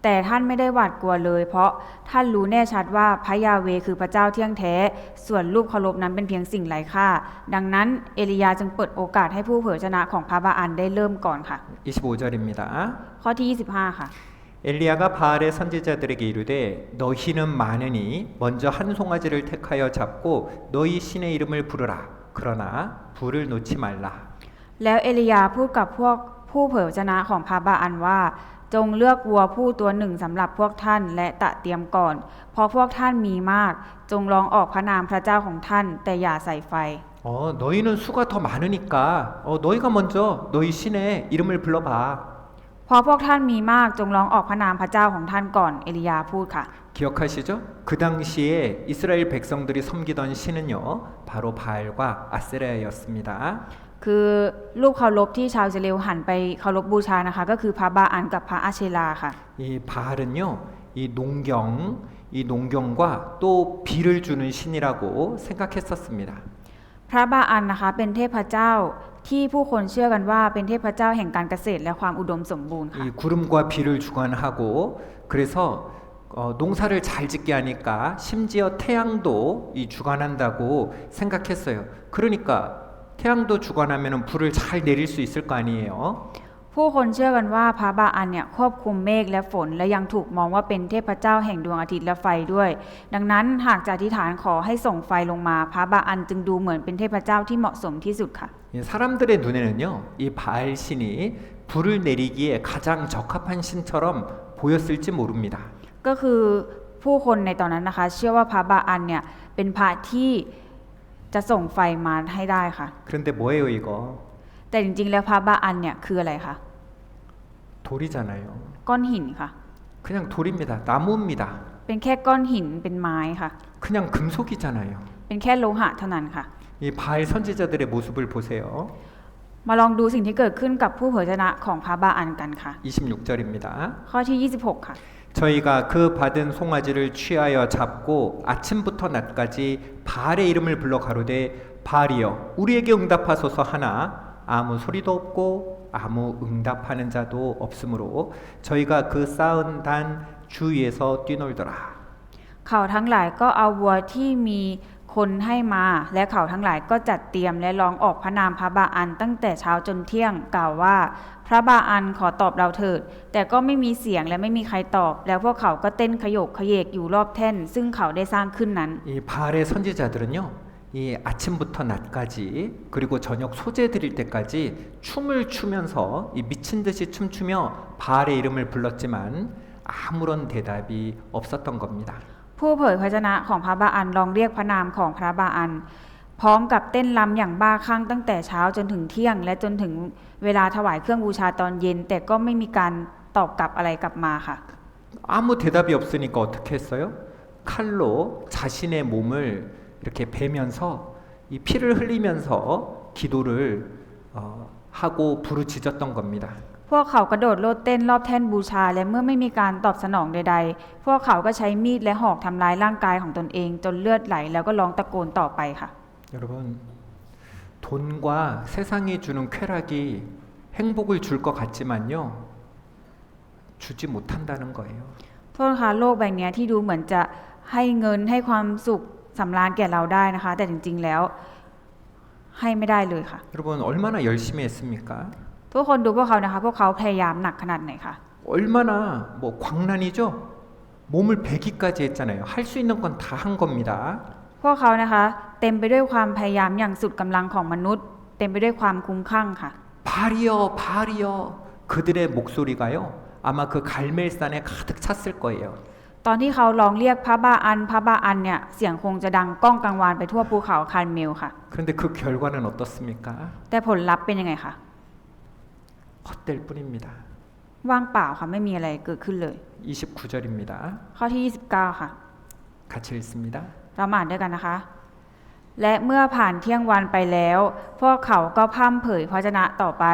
แต่ท่านไม่ได้หวาดกลัวเลย เพราะท่านรู้แน่ชัดว่าพระยาเวห์คือพระเจ้าเที่ยงแท้ ส่วนรูปเคารพนั้นเป็นเพียงสิ่งไร้ค่า ดังนั้นเอลียาจึงเปิดโอกาสให้ผู้เผยชนะของพระบาอันได้เริ่มก่อนค่ะ 25절입니다. ข้อที่ 25 ค่ะ 엘리야가 바알의 선지자들에게 이르되 너희는 많으니 먼저 한 송아지를 택하여 잡고 너희 신의 이름을 부르라. 그러나 불을 놓지 말라. แล้วเอลียาพูดกับพวกผู้เผยชนะของพระบาอันว่า จงเลือกวัวผู้ตัวหนึ่งสำหรับพวกท่านและตะเตรียมก่อน เพราะพวกท่านมีมาก จงร้องออกพระนามพระเจ้าของท่าน แต่อย่าใส่ไฟ 너희는 수가 더 많으니까 너희가 먼저 너희 신의 이름을 불러봐. เพราะพวกท่านมีมากจงร้องออกพระนามพระเจ้าของท่านก่อนเอลียาพูดค่ะ 기억하시죠? 그 당시에 이스라엘 백성들이 섬기던 신은요, 바로 바알과 아세라였습니다. คือรูปเคารพที่ชาวอิสราเอลหันไปเคารพบูชานะคะ ก็คือพระบาอันกับพระอาเชลาค่ะ 이 바알은요, 이 농경과 또 비를 주는 신이라고 생각했었습니다. พระบาอันนะคะเป็นเทพเจ้าที่ผู้คนเชื่อกันว่าเป็นเทพเจ้าแห่งการเกษตรและความอุดมสมบูรณ์ค่ะ 이 구름과 비를 주관하고 그래서 농사를 잘 짓게 하니까 심지어 태양도 이 주관한다고 생각했어요. 그러니까 태양도 주관하면 불을 잘 내릴 수 있을 거 아니에요. ผู้คนเชื่อกันว่าพระบาอันเนี่ยควบคุมเมฆและฝนและยังถูกมองว่าเป็นเทพเจ้าแห่งดวงอาทิตย์และไฟด้วย ดังนั้นหากจะอธิษฐานขอให้ส่งไฟลงมาพระบาอันจึงดูเหมือนเป็นเทพเจ้าที่เหมาะสมที่สุดค่ะ 사람들의 눈에는요, 이 바알 신이 불을 내리기에 가장 적합한 신처럼 보였을지 모릅니다. ก็คือผู้คนในตอนนั้นนะคะเชื่อว่าพระบาอันเนี่ยเป็นพระที่จะส่งไฟมาให้ได้ค่ะ 그런데 뭐예요 이거? แต่จริงๆแล้วพระบาอันเนี่ยคืออะไรคะ 돌이잖아요. ก้อนหินค่ะ 그냥 돌입니다. 나무입니다. เป็นแค่ก้อนหินเป็นไม้ค่ะ 그냥 금속이잖아요. เป็นแค่โลหะเท่านั้นค่ะ 이 바알 선지자들의 모습을 보세요. มาลองดูสิ่งที่เกิดขึ้นกับผู้เผยชนะของพระบาอันกันค่ะ 26절입니다. ข้อที่ 26 ค่ะ 저희가 그 받은 송아지를 취하여 잡고 아침부터 낮까지 바알의 이름을 불러 가로되 바알이여 우리에게 응답하소서 하나 아무 소리도 없고 아무 응답하는 자도 없으므로 저희가 그 쌓은 단 주위에서 뛰놀더라. เขาทั้งหลายก็เอาวัวที่มีคนให้มาและเขาทั้งหลายก็จัดเตรียมและร้องออกพระนามพระบาอันตั้งแต่เช้าจนเที่ยงกล่าวว่าพระบาอันขอตอบเราเถิดแต่ก็ไม่มีเสียงและไม่มีใครตอบแล้วพวกเขาก็เต้นขยกขยเยกอยู่รอบแท่นซึ่งเขาได้สร้างขึ้นนั้น 이 바알의 선지자들은요. 이 아침부터 낮까지 그리고 저녁 소재 드릴 때까지 춤을 추면서 이 미친 듯이 춤추며 바알의 이름을 불렀지만 아무런 대답이 없었던 겁니다. ผู้เผยพระชนะของพระบาอันลองเรียกพระนามของพระบาอัน พร้อมกับเต้นรำอย่างบ้าคลั่งตั้งแต่เช้าจนถึงเที่ยง และจนถึงเวลาถวายเครื่องบูชาตอนเย็น แต่ก็ไม่มีการตอบกลับอะไรกลับมาค่ะ 아무 대답이 없으니까 어떻게 했어요? 칼로 자신의 몸을 이렇게 베면서 이 피를 흘리면서 기도를 하고 부르짖었던 겁니다. พวกเขากระโดดโลดเต้นรอบแท่นบูชา และเมื่อไม่มีการตอบสนองใดๆ พวกเขาก็ใช้มีดและหอกทำร้ายร่างกายของตนเองจนเลือดไหลแล้วก็ร้องตะโกนต่อไปค่ะ 여러분, 돈과 세상이 주는 쾌락이 행복을 줄 것 같지만요, 주지 못한다는 거예요. โทษนะคะโลกใบนี้ที่ดูเหมือนจะให้เงินให้ความสุขสำราญแก่เราได้นะคะ แต่จริงๆแล้วให้ไม่ได้เลยค่ะ 여러분 얼마나 열심히 했습니까? ทุกคนดูพวกเขานะคะ พวกเขาพยายามหนักขนาดไหนคะ 얼마나 뭐 광란이죠? 몸을 베기까지 했잖아요. 할 수 있는 건 다 한 겁니다. พวกเขานะคะเต็มไปด้วยความพยายามอย่างสุดกำลังของมนุษย์ เต็มไปด้วยความคุ้มคลั่งค่ะ 발이여 발이여 그들의 목소리가요. 아마 그 갈멜산에 가득 찼을 거예요. ตอนที่เขาร้องเรียกพระบาอันพระบาอันเนี่ยเสียงคงจะดังก้องกังวานไปทั่วภูเขาคาร์เมลค่ะ 그런데 그 결과는 어떻습니까? แต่ผลลัพธ์เป็นยังไงคะ 헛될 뿐입니다. ว่างเปล่าค่ะไม่มีอะไรเกิดขึ้นเลย 29절입니다. ข้อที่ 29 ค่ะ 같이 읽습니다. เรามาอ่านด้วยกันนะคะ และเมื่อผ่านเที่ยงวันไปแล้ว พวกเขาก็พร่ำเผยพระวจนะต่อไป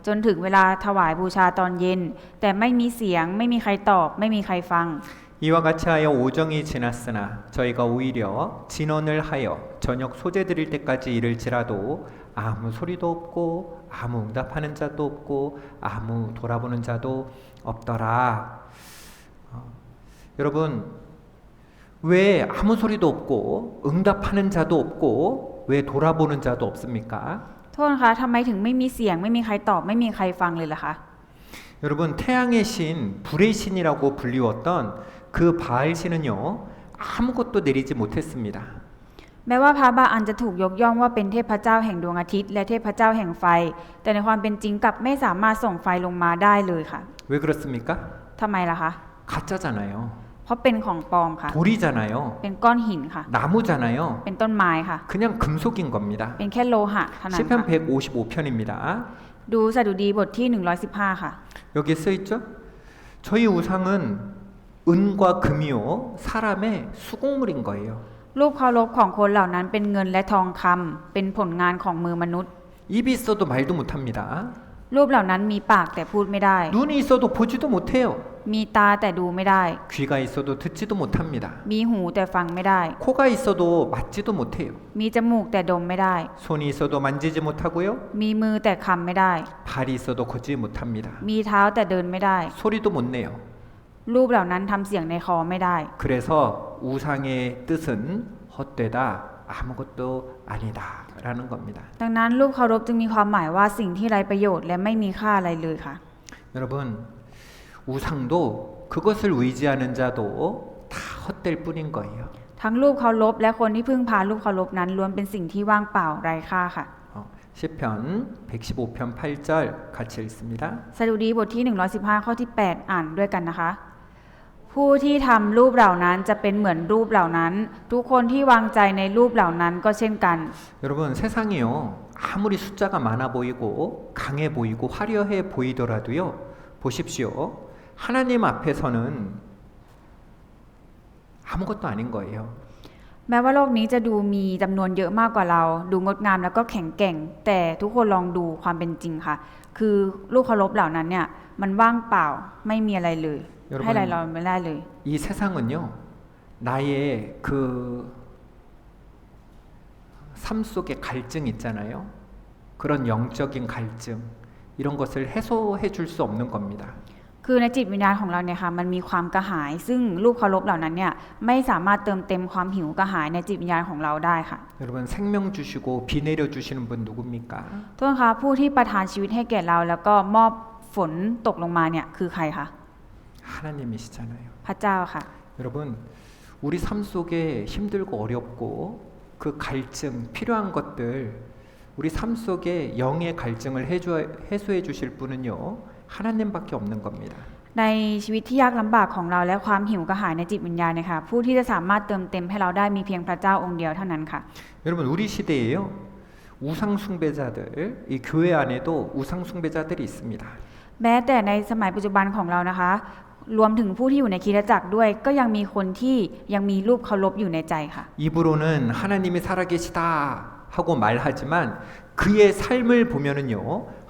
จนถึงเวลาถวายบูชาตอนเย็น แต่ไม่มีเสียงไม่มีใครตอบ ไม่มีใครฟัง 이와 같이 하여 오정이 지났으나 저희가 오히려 진언을 하여 저녁 소재 드릴 때까지 이를지라도 아무 소리도 없고 아무 응답하는 자도 없고 아무 돌아보는 자도 없더라. 여러분 왜 아무 소리도 없고 응답하는 자도 없고 왜 돌아보는 자도 없습니까? โทษนะคะทำไมถึงไม่มีเสียงไม่มีใครตอบไม่มีใครฟังเลยล่ะคะ 여러분 태양의 신 불의 신이라고 불리웠던 그 바알 신은요 아무것도 내리지 못했습니다. แม้ว่าพระบาอันจะถูกยกย่องว่าเป็นเทพเจ้าแห่งดวงอาทิตย์และเทพเจ้าแห่งไฟ แต่ในความเป็นจริงกลับไม่สามารถส่งไฟลงมาได้เลยค่ะ 왜 그렇습니까? ทำไมล่ะคะ 가짜잖아요. เพราะเป็นของปลอมค่ะ 돌이잖아요. เป็นก้อนหินค่ะ 나무잖아요. เป็นต้นไม้ค่ะ 그냥 금속인 겁니다. เป็นแค่โลหะเท่านั้น 시편 ค่ะ 155편입니다. ดูสดุดีบทที่ 115 ค่ะ 여기 써 있죠? 저희 우상은 은과 금이요 사람의 수공물인 거예요. รูปเคารพของคนเหล่านั้นเป็นเงินและทองคำเป็นผลงานของมือมนุษย์ 입이 있어도 말도 못합니다. รูปเหล่านั้นมีปากแต่พูดไม่ได้ 눈이 있어도 보지도 못해요. มีตาแต่ดูไม่ได้ 귀가 있어도 듣지도 못합니다. มีหูแต่ฟังไม่ได้ 코가 있어도 맞지도 못해요. มีจมูกแต่ดมไม่ได้ 손이 있어도 만지지 못하고요. มีมือแต่คำไม่ได้ 발이 있어도 걷지 못합니다. มีเท้าแต่เดินไม่ได้ 소리도 못 내요. รูปเหล่านั้นทำเสียงในคอไม่ได้ 그래서 우상의 뜻은 헛되다, 아무것도 아니다 라는 겁니다. ดังนั้นรูปเคารพจึงมีความหมายว่าสิ่งที่ไร้ประโยชน์และไม่มีค่าอะไรเลยค่ะ 여러분 우상도 그것을 의지하는 자도 다 헛될 뿐인 거예요. ทั้งรูปเคารพและคนที่พึ่งพารูปเคารพนั้นล้วนเป็นสิ่งที่ว่างเปล่าไร้ค่าค่ะ 시편 115편 8절 같이 읽습니다. สดุดีบทที่ 115 ข้อที่ 8 อ่านด้วยกันนะคะ ผู้ที่ทำรูปเหล่านั้นจะเป็นเหมือนรูปเหล่านั้น ทุกคนที่วางใจในรูปเหล่านั้นก็เช่นกัน 여러분 세상이요 아무리 숫자가 많아 보이고 강해 보이고 화려해 보이더라도요 보십시오 하나님 앞에서는 아무것도 아닌 거예요. แม้ว่าโลกนี้จะดูมีจำนวนเยอะมากกว่าเรา ดูงดงามแล้วก็แข็งแกร่ง แต่ทุกคนลองดูความเป็นจริงค่ะ คือรูปเคารพเหล่านั้นเนี่ยมันว่างเปล่าไม่มีอะไรเลย ให้อะไรเราไม่ได้เลย 이 세상은요 나의 그 삶 속의 갈증 있잖아요. 그런 영적인 갈증 이런 것을 해소해 줄 수 없는 겁니다. คือในจิตวิญญาณของเราเนี่ยค่ะมันมีความกระหาย ซึ่งรูปเคารพเหล่านั้นเนี่ยไม่สามารถเติมเต็มความหิวกระหายในจิตวิญญาณของเราได้ค่ะ 여러분 생명 주시고 비 내려 주시는 분 누굽니까? ทุกคนคะผู้ที่ประทานชีวิตให้แก่เราแล้วก็มอบฝนตกลงมาเนี่ยคือใครคะ 하나님이시잖아요. พระเจ้าค่ะ 여러분 우리 삶 속에 힘들고 어렵고 그 갈증 필요한 것들 우리 삶 속에 영의 갈증을 해소해 주실 분은요 하나님밖에 없는 겁니다. ในชีวิตที่ยากลำบากของเราและความหิวกระหายในจิตวิญญาณนะคะผู้ที่จะสามารถเติมเต็มให้เราได้มีเพียงพระเจ้าองค์เดียวเท่านั้นค่ะ 여러분 우리 시대에요. 우상 숭배자들, 이 교회 안에도 우상 숭배자들이 있습니다. แม้แต่ในสมัยปัจจุบันของเรานะคะ รวมถึงผู้ที่อยู่ในคริสตจักรด้วย ก็ยังมีคนที่ยังมีรูปเคารพอยู่ในใจค่ะ 입으로는 하나님이 살아계시다 하고 말하지만 그의 삶을 보면은요.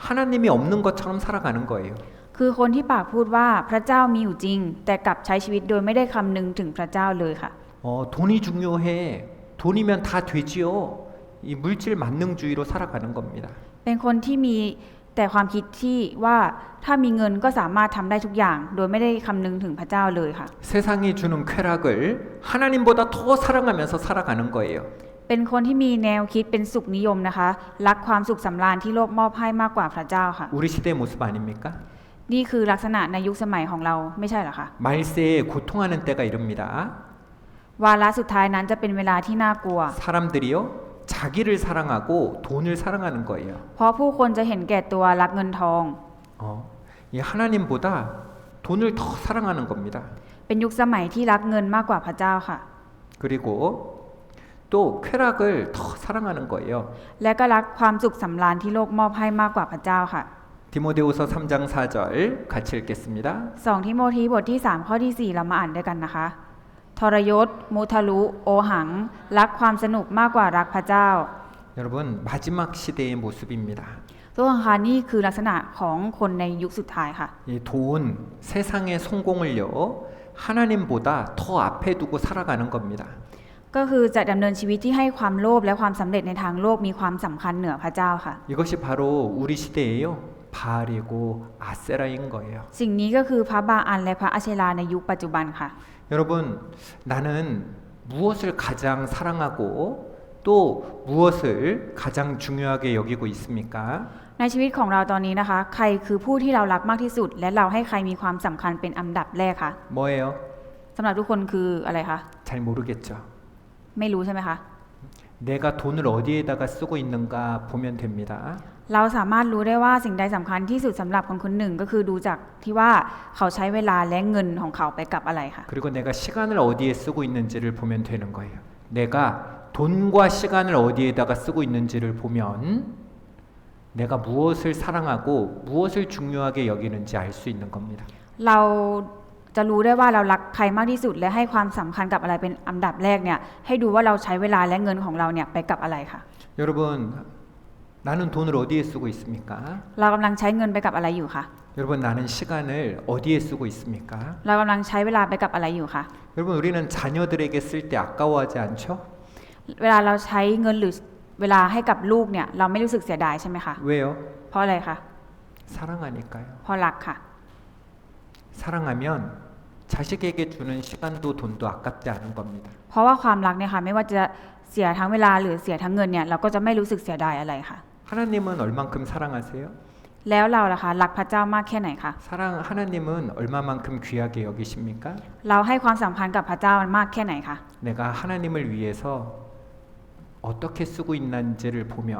하나님이 없는 것처럼 살아가는 거예요. คือคนที่ปากพูดว่าพระเจ้ามีอยู่จริง แต่กลับใช้ชีวิตโดยไม่ได้คำนึงถึงพระเจ้าเลยค่ะ 돈이 중요해. 돈이면 다 되지요. 이 물질 만능주의로 살아가는 겁니다. เป็นคนที่มีแต่ความคิดที่ว่าถ้ามีเงินก็สามารถทำได้ทุกอย่าง โดยไม่ได้คำนึงถึงพระเจ้าเลยค่ะ 세상이 주는 쾌락을 하나님보다 더 사랑하면서 살아가는 거예요. เป็นคนที่มีแนวคิดเป็นสุขนิยมนะคะ รักความสุขสำราญที่โลกมอบให้มากกว่าพระเจ้าค่ะ 우리 시대의 모습 아닙니까? นี่คือลักษณะในยุคสมัยของเราไม่ใช่เหรอคะ 말세에 고통하는 때가 이릅니다. วาระสุดท้ายนั้นจะเป็นเวลาที่น่ากลัว 사람들이요 자기를 사랑하고 돈을 사랑하는 거예요. เพราะผู้คนจะเห็นแก่ตัวรักเงินทอง 이 하나님보다 돈을 더 사랑하는 겁니다. เป็นยุคสมัยที่รักเงินมากกว่าพระเจ้าค่ะ 그리고 또 쾌락을 더 사랑하는 거예요. และก็รักความสุขสำราญที่โลกมอบให้มากกว่าพระเจ้าค่ะ 디모데후서 3장 4절 같이 읽겠습니다. 2 ทิโมธีบทที่ 3 ข้อที่ 4 เรามาอ่านด้วยกันนะคะ ทรยศ มุทะลุ โอหัง รักความสนุกมากกว่ารักพระเจ้า 여러분 마지막 시대의 모습입니다. ทุกคนคะนี่คือลักษณะของคนในยุคสุดท้ายค่ะ 이 돈, 세상의 성공을요 하나님보다 더 앞에 두고 살아가는 겁니다. ก็คือจะดำเนินชีวิตที่ให้ความโลภและความสำเร็จในทางโลกมีความสำคัญเหนือพระเจ้าค่ะ 이것이 바로 우리 시대에요 바알이고 아세라인 거예요. สิ่งนี้ก็คือพระบาอันและพระอาเชราในยุคปัจจุบันค่ะ 여러분 나는 무엇을 가장 사랑하고 또 무엇을 가장 중요하게 여기고 있습니까? ในชีวิตของเราตอนนี้นะคะ ใครคือผู้ที่เรารักมากที่สุด และเราให้ใครมีความสำคัญเป็นอันดับแรกคะ 뭐예요? สำหรับทุกคนคืออะไรคะ 잘 모르겠죠. ไม่รู้ใช่ไหมคะ 내가 돈을 어디에다가 쓰고 있는가 보면 됩니다. เราสามารถรู้ได้ว่าสิ่งใดสำคัญที่สุดสำหรับคนคนหนึ่งก็คือดูจากที่ว่าเขาใช้เวลาและเงินของเขาไปกับอะไรค่ะ 그리고 내가 시간을 어디에 쓰고 있는지를 보면 되는 거예요. 내가 돈과 시간을 어디에다가 쓰고 있는지를 보면 내가 무엇을 사랑하고 무엇을 중요하게 여기는지 알 수 있는 겁니다. เราจะรู้ได้ว่าเรารักใครมากที่สุดและให้ความสำคัญกับอะไรเป็นอันดับแรกเนี่ยให้ดูว่าเราใช้เวลาและเงินของเราเนี่ยไปกับอะไรค่ะ 여러분 나는 돈을 어디에 쓰고 있습니까? เรากำลังใช้เงินไปกับอะไรอยู่คะ 여러분 나는 시간을 어디에 쓰고 있습니까? เรากำลังใช้เวลาไปกับอะไรอยู่คะ 여러분 우리는 자녀들에게 쓸 때 아까워하지 않죠? เวลาเราใช้เงินหรือเวลาให้กับลูกเนี่ยเราไม่รู้สึกเสียดายใช่ไหมคะ 왜요? เพราะอะไรคะ 사랑하니까요. เพราะรักค่ะ 사랑하면 자식에게 주는 시간도 돈도 아깝지 않은 겁니다. เพราะว่าความรักเนี่ยค่ะไม่ว่าจะเสียทั้งเวลาหรือเสียทั้งเงินเนี่ยเราก็จะไม่รู้สึกเสียดายอะไรค่ะ 하나님은 얼만큼 사랑하세요? แล้วเราล่ะคะรักพระเจ้ามากแค่ไหนคะ 사랑 하나님은 얼마만큼 귀하게 여기십니까? เราให้ความสำคัญกับพระเจ้ามากแค่ไหนคะ 내가 하나님을 위해서 어떻게 쓰고 있는지를 보면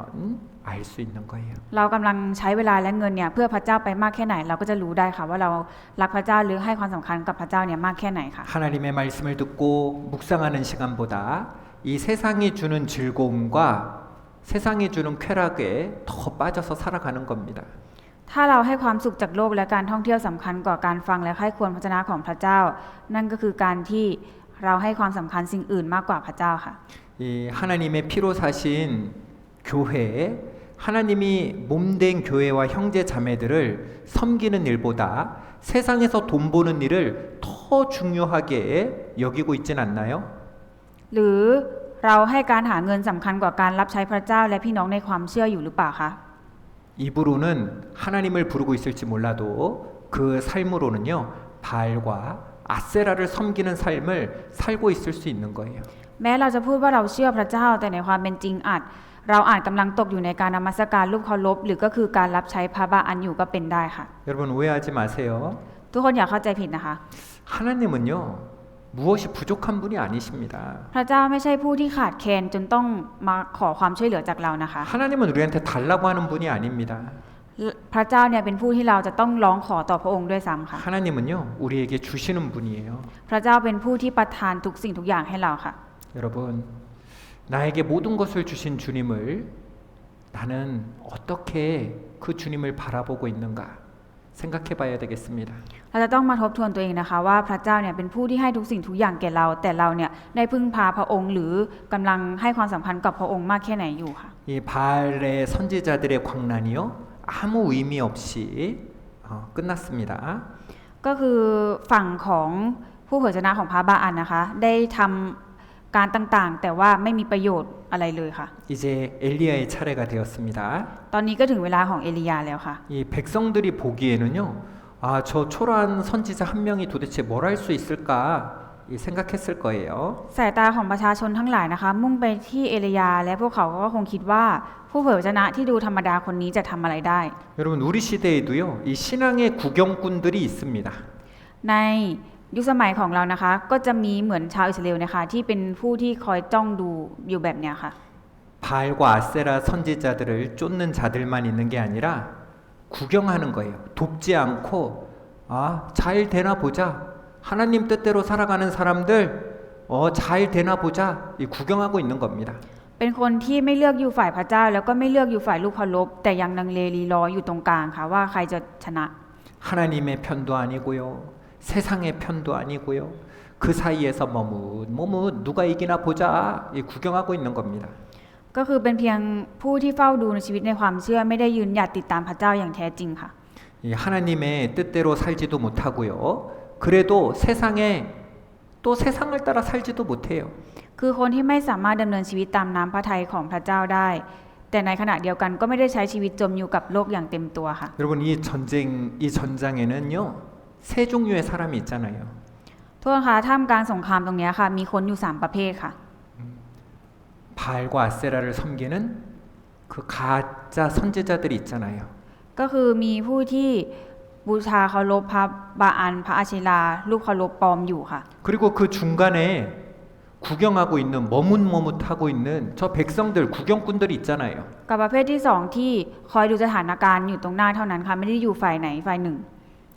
알 수 있는 거예요. เรากำลังใช้เวลาและเงินเนี่ยเพื่อพระเจ้าไปมากแค่ไหนเราก็จะรู้ได้ค่ะว่าเรารักพระเจ้าหรือให้ความสำคัญกับพระเจ้าเนี่ยมากแค่ไหนค่ะ 하나님의 말씀을 듣고 묵상하는 시간보다 이 세상이 주는 즐거움과 세상이 주는 쾌락에 더 빠져서 살아가는 겁니다. ถ้าเราให้ความสุขจากโลกและการท่องเที่ยวสำคัญกว่าการฟังและใคร่ควรพระวจนะของพระเจ้า นั่นก็คือการที่เราให้ความสำคัญสิ่งอื่นมากกว่าพระเจ้าค่ะ 이 하나님의 피로 사신 교회, 하나님이 몸된 교회와 형제 자매들을 섬기는 일보다 세상에서 돈 버는 일을 더 중요하게 여기고 있진 않나요? หรือเราให้การหาเงินสำคัญกว่าการรับใช้พระเจ้าและพี่น้องในความเชื่ออยู่หรือเปล่าคะ 입으로는 하나님을 부르고 있을지 몰라도 그 삶으로는요 바알과 아세라를 섬기는 삶을 살고 있을 수 있는 거예요. แม้เราจะพูดว่าเราเชื่อพระเจ้าแต่ในความเป็นจริงเราอาจกำลังตกอยู่ในการนมัสการรูปเคารพหรือก็คือการรับใช้พระบาอันอยู่ก็เป็นได้ค่ะ 여러분 오해하지 마세요. ทุกคนอย่าเข้าใจผิดนะคะ 하나님은요 무엇이 부족한 분이 아니십니다. พระเจ้าไม่ใช่ผู้ที่ขาดแคลนจนต้องมาขอความช่วยเหลือจากเรานะคะ 하나님은 우리한테 달라고 하는 분이 아닙니다. พระเจ้าเนี่ยเป็นผู้ที่เราจะต้องร้องขอต่อพระองค์ด้วยซ้ำค่ะ 하나님은요, 우리에게 주시는 분이에요. พระเจ้าเป็นผู้ที่ประทานทุกสิ่งทุกอย่างให้เราค่ะ 여러분, 나에게 모든 것을 주신 주님을 나는 어떻게 그 주님을 바라보고 있는가 생각해 봐야 되겠습니다. เราจะต้องมาทบทวนตัวเองนะคะว่าพระเจ้าเนี่ยเป็นผู้ที่ให้ทุกสิ่งทุกอย่างแก่เรา แต่เราเนี่ยได้พึ่งพาพระองค์หรือกำลังให้ความสำคัญกับพระองค์มากแค่ไหนอยู่ค่ะ 이 바알의 선지자들의 광란이요, 아무 의미 없이 끝났습니다. ก็คือฝั่งของผู้เผยชนะของพระบาอันนะคะได้ทำการต่างๆ แต่ว่าไม่มีประโยชน์อะไรเลยค่ะ 이제 엘리야의 차례가 되었습니다. ตอนนี้ก็ถึงเวลาของเอลียาแล้วค่ะ 이 백성들이 보기에는요, 아, 저 초라한 선지자 한 명이 도대체 뭘 할 수 있을까 생각했을 거예요. สายตาของประชาชนทั้งหลายนะคะ มุ่งไปที่เอลียาและพวกเขาก็คงคิดว่าผู้เผยชนะที่ดูธรรมดาคนนี้จะทำอะไรได้ 여러분, 우리 시대에도요, 이 신앙의 구경꾼들이 있습니다. ในยุคสมัยของเรานะคะ ก็จะมีเหมือนชาวอิสราเอลนะคะที่เป็นผู้ที่คอยจ้องดูอยู่แบบเนี้ยค่ะ 바알과 아세라 선지자들을 쫓는 자들만 있는 게 아니라 구경하는 거예요. 돕지 않고 아, 잘 되나 보자. 하나님 뜻대로 살아가는 사람들 잘 되나 보자. 이 구경하고 있는 겁니다. เป็นคนที่ไม่เลือกอยู่ฝ่ายพระเจ้า แล้วก็ไม่เลือกอยู่ฝ่ายลูกเคารพแต่ยังลังเลลีลออยู่ตรงกลางค่ะว่าใครจะชนะ 하나님의 편도 아니고요. 세상의 편도 아니고요. 그 사이에서 머뭇 누가 이기나 보자. 이 구경하고 있는 겁니다. ก็คือเป็นเพียงผู้ที่เฝ้าดูในชีวิตในความเชื่อไม่ได้ยืนหยัดติดตามพระเจ้าอย่างแท้จริงค่ะ 이 하나님의 뜻대로 살지도 못하고요. 그래도 세상을 따라 살지도 못해요. คือคนที่ไม่สามารถดำเนินชีวิตตามน้ำพระทัยของพระเจ้าได้ แต่ในขณะเดียวกันก็ไม่ได้ใช้ชีวิตจมอยู่กับโลกอย่างเต็มตัวค่ะ 여러분, 이 전장에는요, 세 종류의 사람이 있잖아요. โทษนะคะท่ามกลางสงครามตรงนี้ค่ะ มีคนอยู่3ประเภทค่ะ 바알과 아세라를 섬기는 그 가짜 선지자들이 있잖아요. ก็คือมีผู้ที่บูชาเคารพพระบาอันพระอาชิรารูปเคารพปลอมอยู่ค่ะ 그리고 그 중간에 구경하고 있는 머뭇머뭇하고 있는 저 백성들 구경꾼들이 있잖아요. กับประเภทที่2ที่คอยดูสถานการณ์อยู่ตรงหน้าเท่านั้นค่ะไม่ได้อยู่ฝ่ายไหนฝ่ายหนึ่ง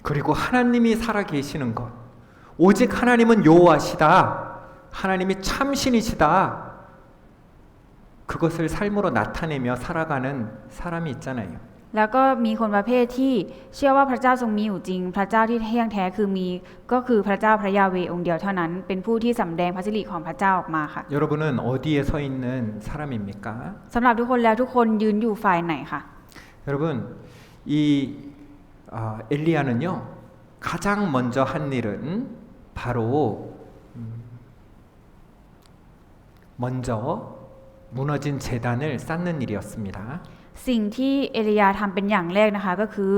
그리고 하나님이 살아 계시는 것. 오직 하나님은 여호와시다. 하나님이 참신이시다. 그것을 삶으로 나타내며 살아가는 사람이 있잖아요. แล้วก็มีคนประเภทที่เชื่อว่าพระเจ้าทรงมีอยู่จริง พระเจ้าที่เที่ยงแท้คือมีก็คือพระเจ้าพระยาเวห์องค์เดียวเท่านั้น เป็นผู้ที่สำแดงพระสิริของพระเจ้าออกมาค่ะ 여러분은 어디에 서 있는 사람입니까? สำหรับทุกคนแล้วทุกคนยืนอยู่ฝ่ายไหนค่ะ 여러분, 이 엘리야는요, 가장 먼저 한 일은 바로 먼저 무너진 제단을 쌓는 일이었습니다. สิ่งที่เอลียาทำเป็นอย่างแรกนะคะก็คือ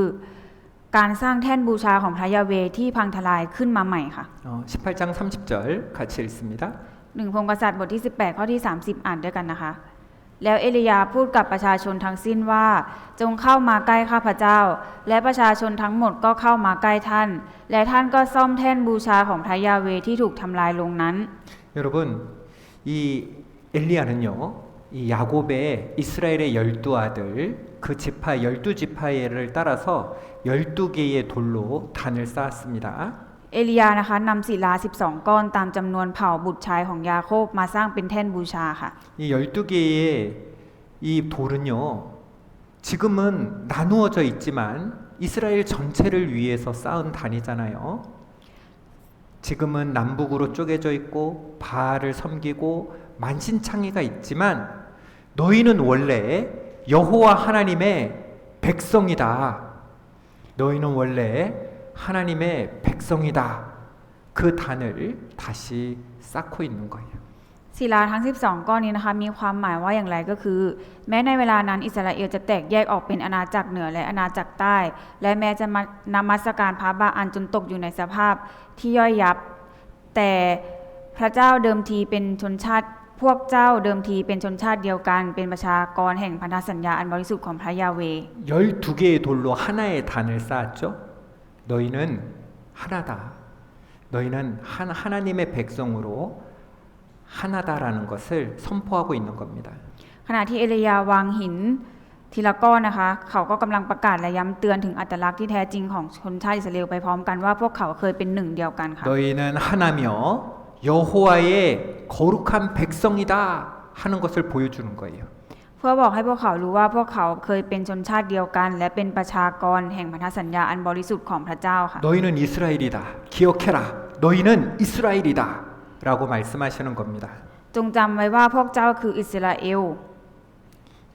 การสร้างแท่นบูชาของพระยาเวห์ที่พังทลายขึ้นมาใหม่ค่ะ 18장 30절 같이 읽습니다. 1 พงศ์กษัตริย์บทที่18ข้อที่30อ่านด้วยกันนะคะ แล้วเอลียาพูดกับประชาชนทั้งสิ้นว่าจงเข้ามาใกล้ข้าพเจ้าและประชาชนทั้งหมดก็เข้ามาใกล้ท่านและท่านก็ซ่อมแท่นบูชาของพระยาเวห์ที่ถูกทำลายลงนั้น 여러분, 이 엘리야는요, 이 야곱의 이스라엘의 12아들 그 지파 12지파를 따라서 12개의 돌로 단을 쌓았습니다. เอลียานะคะนำศิลา12ก้อนตามจำนวนเผ่าบุตรชายของยาโคบมาสร้างเป็นแท่นบูชาค่ะ 이 12개의 이 돌은요, 지금은 나누어져 있지만 이스라엘 전체를 위해서 쌓은 단이잖아요. 지금은 남북으로 쪼개져 있고 바알을 섬기고 만신창이가 있지만 너희는 원래 여호와 하나님의 백성이다. 너희는 원래 하나님의 백성이다. 그 단을 다시 쌓고 있는 거예요. ศิลาทั้ง12ก้อนนี้นะคะมีความหมายว่าอย่างไรก็คือ แม้ในเวลานั้นอิสราเอลจะแตกแยกออกเป็นอาณาจักรเหนือและอาณาจักรใต้ และแม้จะนมัสการพระบาอันจนตกอยู่ในสภาพที่ย่อยยับ แต่พระเจ้าเดิมทีเป็นชนชาติพวกเจ้าเดิมทีเป็นชนชาติเดียวกันเป็นประชากรแห่งพันธสัญญาอันบริสุทธิ์ของพระยาเวห์ 12개의 돌로 하나의 단을 쌓았죠. 너희는 하나다. 너희는 하나님의 백성으로 하나다라는 것을 선포하고 있는 겁니다. ขณะที่เอลียาวางหิน ทีละก้อนนะคะเขาก็กำลังประกาศและย้ำเตือนถึงอัตลักษณ์ที่แท้จริงของชนชาติอิสราเอลไปพร้อมกันว่าพวกเขาเคยเป็นหนึ่งเดียวกันค่ะ 너희는 하나며 여호와의 거룩한 백성이다 하는 것을 보여주는 거예요. เพื่อบอกให้พวกเขารู้ว่าพวกเขาเคยเป็นชนชาติเดียวกัน และเป็นประชากรแห่งพันธสัญญาอันบริสุทธิ์ของพระเจ้าค่ะ 너희는 이스라엘이다. 기억해라. 너희는 이스라엘이다. 라고 말씀하시는 겁니다. จงจำไว้ว่าพวกเจ้าคืออิสราเอล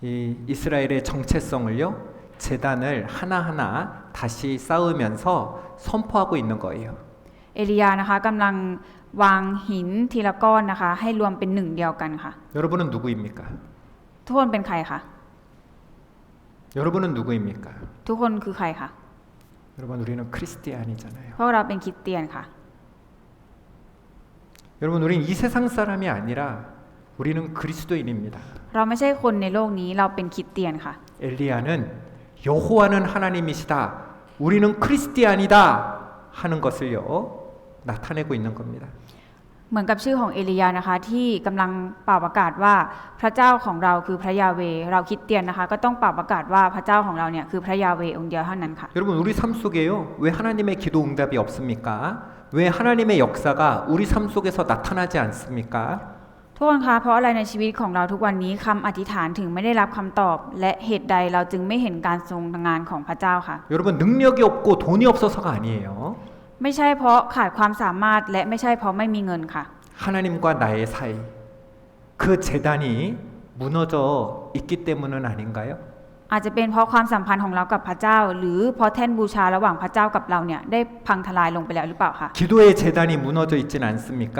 이 이스라엘의 정체성을요. 제단을 하나하나 다시 쌓으면서 선포하고 있는 거예요. เอลียานะคะกำลังวางหินทีละก้อนนะคะให้รวมเป็นหนึ่งเดียวกันค่ะ 여러분은 누구입니까? ทุกคนเป็นใครคะ 여러분은 누구입니까? ทุกคนคือใครคะ 여러분 우리는 크리스티안이잖아요. พวกเราเป็นคริสเตียนค่ะ 여러분 우리는 이 세상 사람이 아니라 우리는 그리스도인입니다. เราไม่ใช่คนในโลกนี้เราเป็นคริสเตียนค่ะ 엘리야는 여호와는 하나님이시다. 우리는 크리스티안이다 하는 것을요 나타내고 있는 겁니다. เหมือนกับชื่อของเอลียานะคะที่กำลังเป่าประกาศว่าพระเจ้าของเราคือพระยาเวห์เราคริสเตียนนะคะก็ต้องเป่าประกาศว่าพระเจ้าของเราเนี่ยคือพระยาเวห์องค์เดียวเท่านั้นค่ะ 여러분 우리 삶 속에요 왜 하나님의 기도 응답이 없습니까? 왜 하나님의 역사가 우리 삶 속에서 나타나지 않습니까? ทุกคนคะเพราะอะไรในชีวิตของเราทุกวันนี้คำอธิษฐานถึงไม่ได้รับคำตอบ และเหตุใดเราจึงไม่เห็นการทรงงานของพระเจ้าค่ะ 여러분 능력이 없고 돈이 없어서가 아니에요. ไม่ใช่เพราะขาดความสามารถและไม่ใช่เพราะไม่มีเงินค่ะ 하나님과 나의 사이 그 제단이 무너져 있기 때문은 아닌가요? อาจจะเป็นเพราะความสัมพันธ์ของเรากับพระเจ้า หรือเพราะแท่นบูชาระหว่างพระเจ้ากับเราเนี่ยได้พังทลายลงไปแล้วหรือเปล่าคะ 기도의 제단이 무너져 있진 않습니까?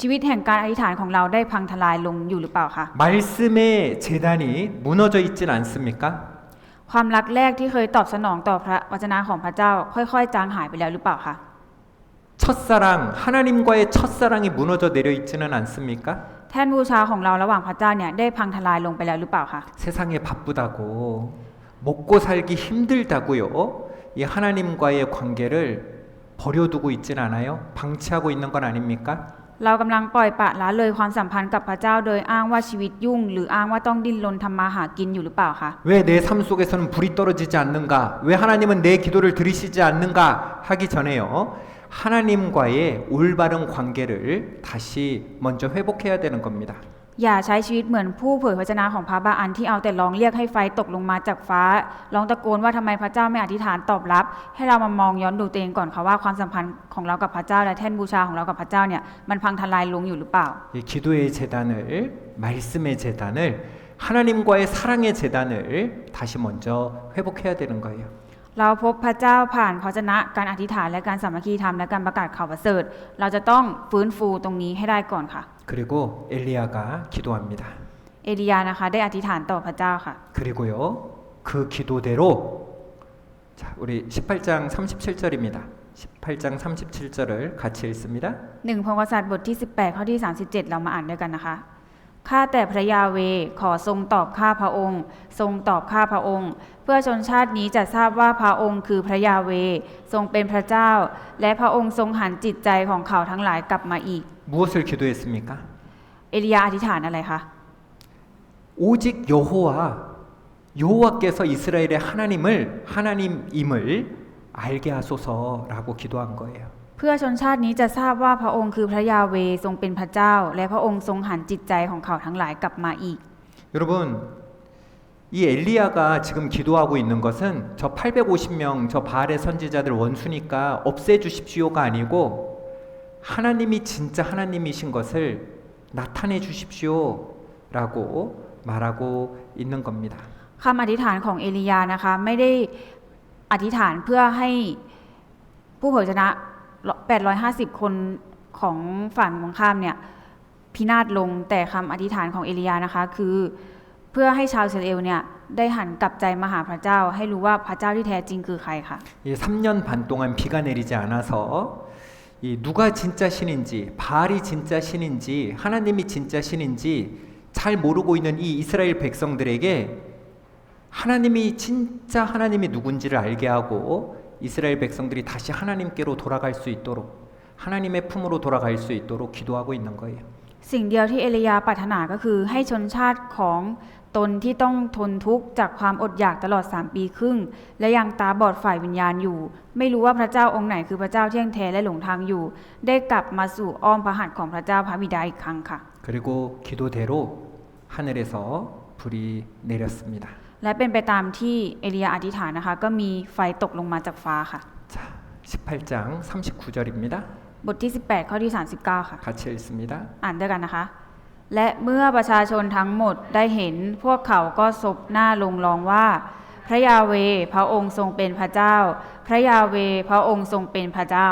ชีวิตแห่งการอธิษฐานของเราได้พังทลายลงอยู่หรือเปล่าคะ 말씀의 제단이 무너져 있진 않습니까? ความรักแรกที่เคยตอบสนองต่อพระวจนะของพระเจ้าค่อยๆจางหายไปแล้วหรือเปล่าคะ 첫사랑 하나님과의 첫사랑이 무너져 내려 있지는 않습니까? แท่นบูชาของเราระหว่างพระเจ้าเนี่ยได้พังทลายลงไปแล้วหรือเปล่าคะ 세상에 바쁘다고 먹고 살기 힘들다고요. 이 하나님과의 관계를 버려두고 있진 않아요. 방치하고 있는 건 아닙니까? เรากำลังปล่อยปละละเลยความสัมพันธ์กับพระเจ้าโดยอ้างว่าชีวิตยุ่ง หรืออ้างว่าต้องดิ้นรนทำมาหากินอยู่หรือเปล่าคะ 왜 내 삶 속에서는 불이 떨어지지 않는가? 왜 하나님은 내 기도를 들으시지 않는가? 하기 전에요. 하나님과의 올바른 관계를 다시 먼저 회복해야 되는 겁니다. อย่าใช้ชีวิตเหมือนผู้เผยพระวจนะของพระบาอันที่เอาแต่ร้องเรียกให้ไฟตกลงมาจากฟ้าร้องตะโกนว่าทำไมพระเจ้าไม่อธิษฐานตอบรับ ให้เรามามองย้อนดูตัวเองก่อนค่ะว่าความสัมพันธ์ของเรากับพระเจ้าและแท่นบูชาของเรากับพระเจ้าเนี่ยมันพังทลายลงอยู่หรือเปล่า 이 기도의 제단을 말씀의 제단을 하나님과의 사랑의 제단을 다시 먼저 회복해야 되는 거예요. เราพบพระเจ้าผ่านพระวจนะการอธิษฐานและการสามัคคีธรรมและการประกาศข่าวประเสริฐเราจะต้องฟื้นฟูตรงนี้ให้ได้ก่อนค่ะ 그리고 엘리야가 기도합니다. เอลียานะคะได้อธิษฐานต่อพระเจ้าค่ะ 그리고요 그 기도대로 자 우리 18장 37절입니다. 18장 37절을 같이 읽습니다. 1 พงศ์กษัตริย์บทที่ 18 ข้อที่ 37 เรามาอ่านด้วยกันนะคะข้าแต่พระยาเวห์ขอทรงตอบข้าพระองค์ ทรงตอบข้าพระองค์ เพื่อชนชาตินี้จะทราบว่าพระองค์คือพระยาเวห์ทรงเป็นพระเจ้า และพระองค์ทรงหันจิตใจของเขาทั้งหลายกลับมาอีก 무엇을 기도했습니까? เอลียาอธิษฐานอะไรคะ 오직 여호와께서 이스라엘의 하나님임을 알게 하소서라고 기도한 거예요. เพื่อชนชาตินี้จะทราบว่าพระองค์คือพระยาเวห์ทรงเป็นพระเจ้า และพระองค์ทรงหันจิตใจของเขาทั้งหลายกลับมาอีก 여러분 이 엘리야가 지금 기도하고 있는 것은 저 850명 저 바알의 선지자들 원수니까 없애주십시오가 아니고 하나님이 진짜 하나님이신 것을 나타내 주십시오라고 말하고 있는 겁니다. คำอธิษฐานของเอลียานะคะไม่ได้อธิษฐานเพื่อให้ผู้เผยชนะ850 คนของฝั่งตรงข้ามเนี่ยพินาศลงแต่คำอธิษฐานของเอลียานะคะคือเพื่อให้ชาวอิสราเอลเนี่ยได้หันกลับใจมาหาพระเจ้าให้รู้ว่าพระเจ้าที่แท้จริงคือใครค่ะ 3년 반 동안 비가 내리지 않아서 이 누가 진짜 신인지 바알이 진짜 신인지 하나님이 진짜 신인지 잘 모르고 있는 이 이스라엘 백성들에게 하나님이 진짜 하나님이 누군지를 알게 하고 이스라엘 백성들이 다시 하나님께로 돌아갈 수 있도록 하나님의 품으로 돌아갈 수 있도록 기도하고 있는 거예요. สิ่งเดียวที่เอลียาปรารถนาก็คือให้ชนชาติของตนที่ต้องทนทุกข์จากความอดอยากตลอด3 ปีครึ่งและยังตาบอดฝ่ายวิญญาณอยู่ไม่รู้ว่าพระเจ้าองค์ไหนคือพระเจ้าที่แท้แท้และหลงทางอยู่ได้กลับมาสู่อ้อมพระหัตถ์ของพระเจ้าพระบิดาอีกครั้งค่ะ 그리고 기도대로 하늘에서 불이 내렸습니다. และเป็นไปตามที่เอลียาอธิษฐานนะคะก็มีไฟตกลงมาจากฟ้าค่ะ 자, 18장 39절입니다. บทที่ 18 ข้อที่ 39 ค่ะ 같이 읽습니다. อ่านด้วยกันนะคะ และเมื่อประชาชนทั้งหมดได้เห็นพวกเขาก็ซบหน้าลงร้องว่า พระยาเวห์พระองค์ทรงเป็นพระเจ้า พระยาเวห์พระองค์ทรงเป็นพระเจ้า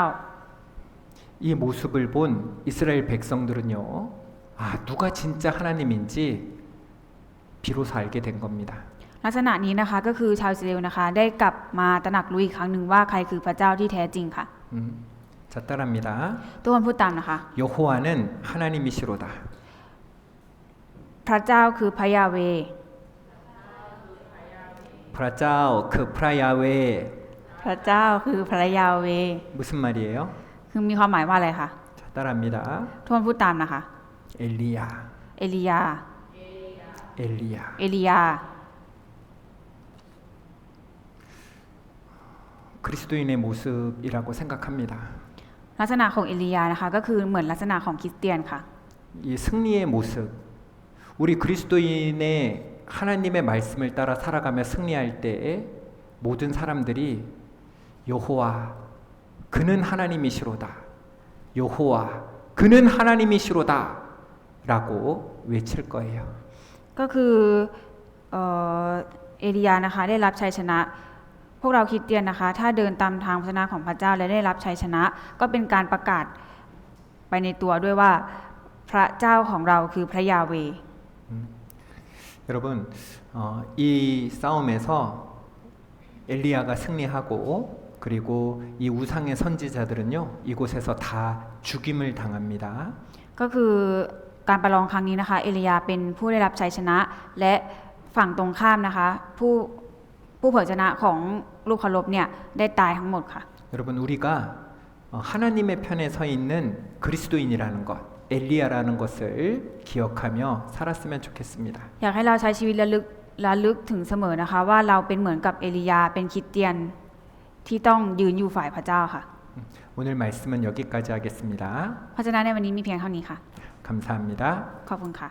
이 모습을 본 이스라엘 백성들은요, 아, 누가 진짜 하나님인지 비로소 알게 된 겁니다. ลักษณะนี้นะคะก็คือชาวอิสราเอลนะคะได้กลับมาตระหนักรู้อีกครั้งหนึ่งว่าใครคือพระเจ้าที่แท้จริงค่ะ 자, 따라합니다. ทุกคนพูดตามนะคะ 여호와는 하나님이시로다. พระเจ้าคือพระยาเวห์ 프라짜오 그 프라야웨 พระเจ้าคือพระยาเวห์ 무슨 말이에요? คือมีความหมายว่าอะไรคะ 자, 따라합니다. ทุกคนพูดตามนะคะ 엘리야, เอลียา 엘리야. เอลียา 그리스도인의 모습이라고 생각합니다. ลักษณะของเอลียานะคะก็คือเหมือนลักษณะของคริสเตียนค่ะ 이 승리의 모습, 우리 그리스도인의 하나님의 말씀을 따라 살아가며 승리할 때에 모든 사람들이 여호와 그는 하나님이시로다. 여호와 그는 하나님이시로다라고 외칠 거예요. ก็คือเอลียานะคะได้รับชัยชนะ พวกเราคริสเตียนนะคะถ้าเดินตามทางพระชนะของพระเจ้าและได้รับชัยชนะ ก็เป็นการประกาศไปในตัวด้วยว่าพระเจ้าของเราคือพระยาเวห์ 여러분 이 싸움에서 엘리야가 승리하고 그리고 이 우상의 선지자들은요 이곳에서 다 죽임을 당합니다. ก็คือการประลองครั้งนี้นะคะเอลียาเป็นผู้ได้รับชัยชนะ และฝั่งตรงข้ามนะคะผู้เผยชนะของลูกเคารพเนี่ยได้ตายทั้งหมดค่ะ 여러분 우리가 하나님의 편에 서 있는 그리스도인이라는 것, 엘리야라는 것을 기억하며 살았으면 좋겠습니다. อยากให้เราใช้ชีวิตระลึกถึงเสมอนะคะว่าเราเป็นเหมือนกับเอลียาเป็นคริสเตียนที่ต้องยืนอยู่ฝ่ายพระเจ้าค่ะ 오늘 말씀은 여기까지 하겠습니다. เพราะฉะนั้นในวันนี้มีเพียงเท่านี้ค่ะ 감사합니다. ขอบคุณค่ะ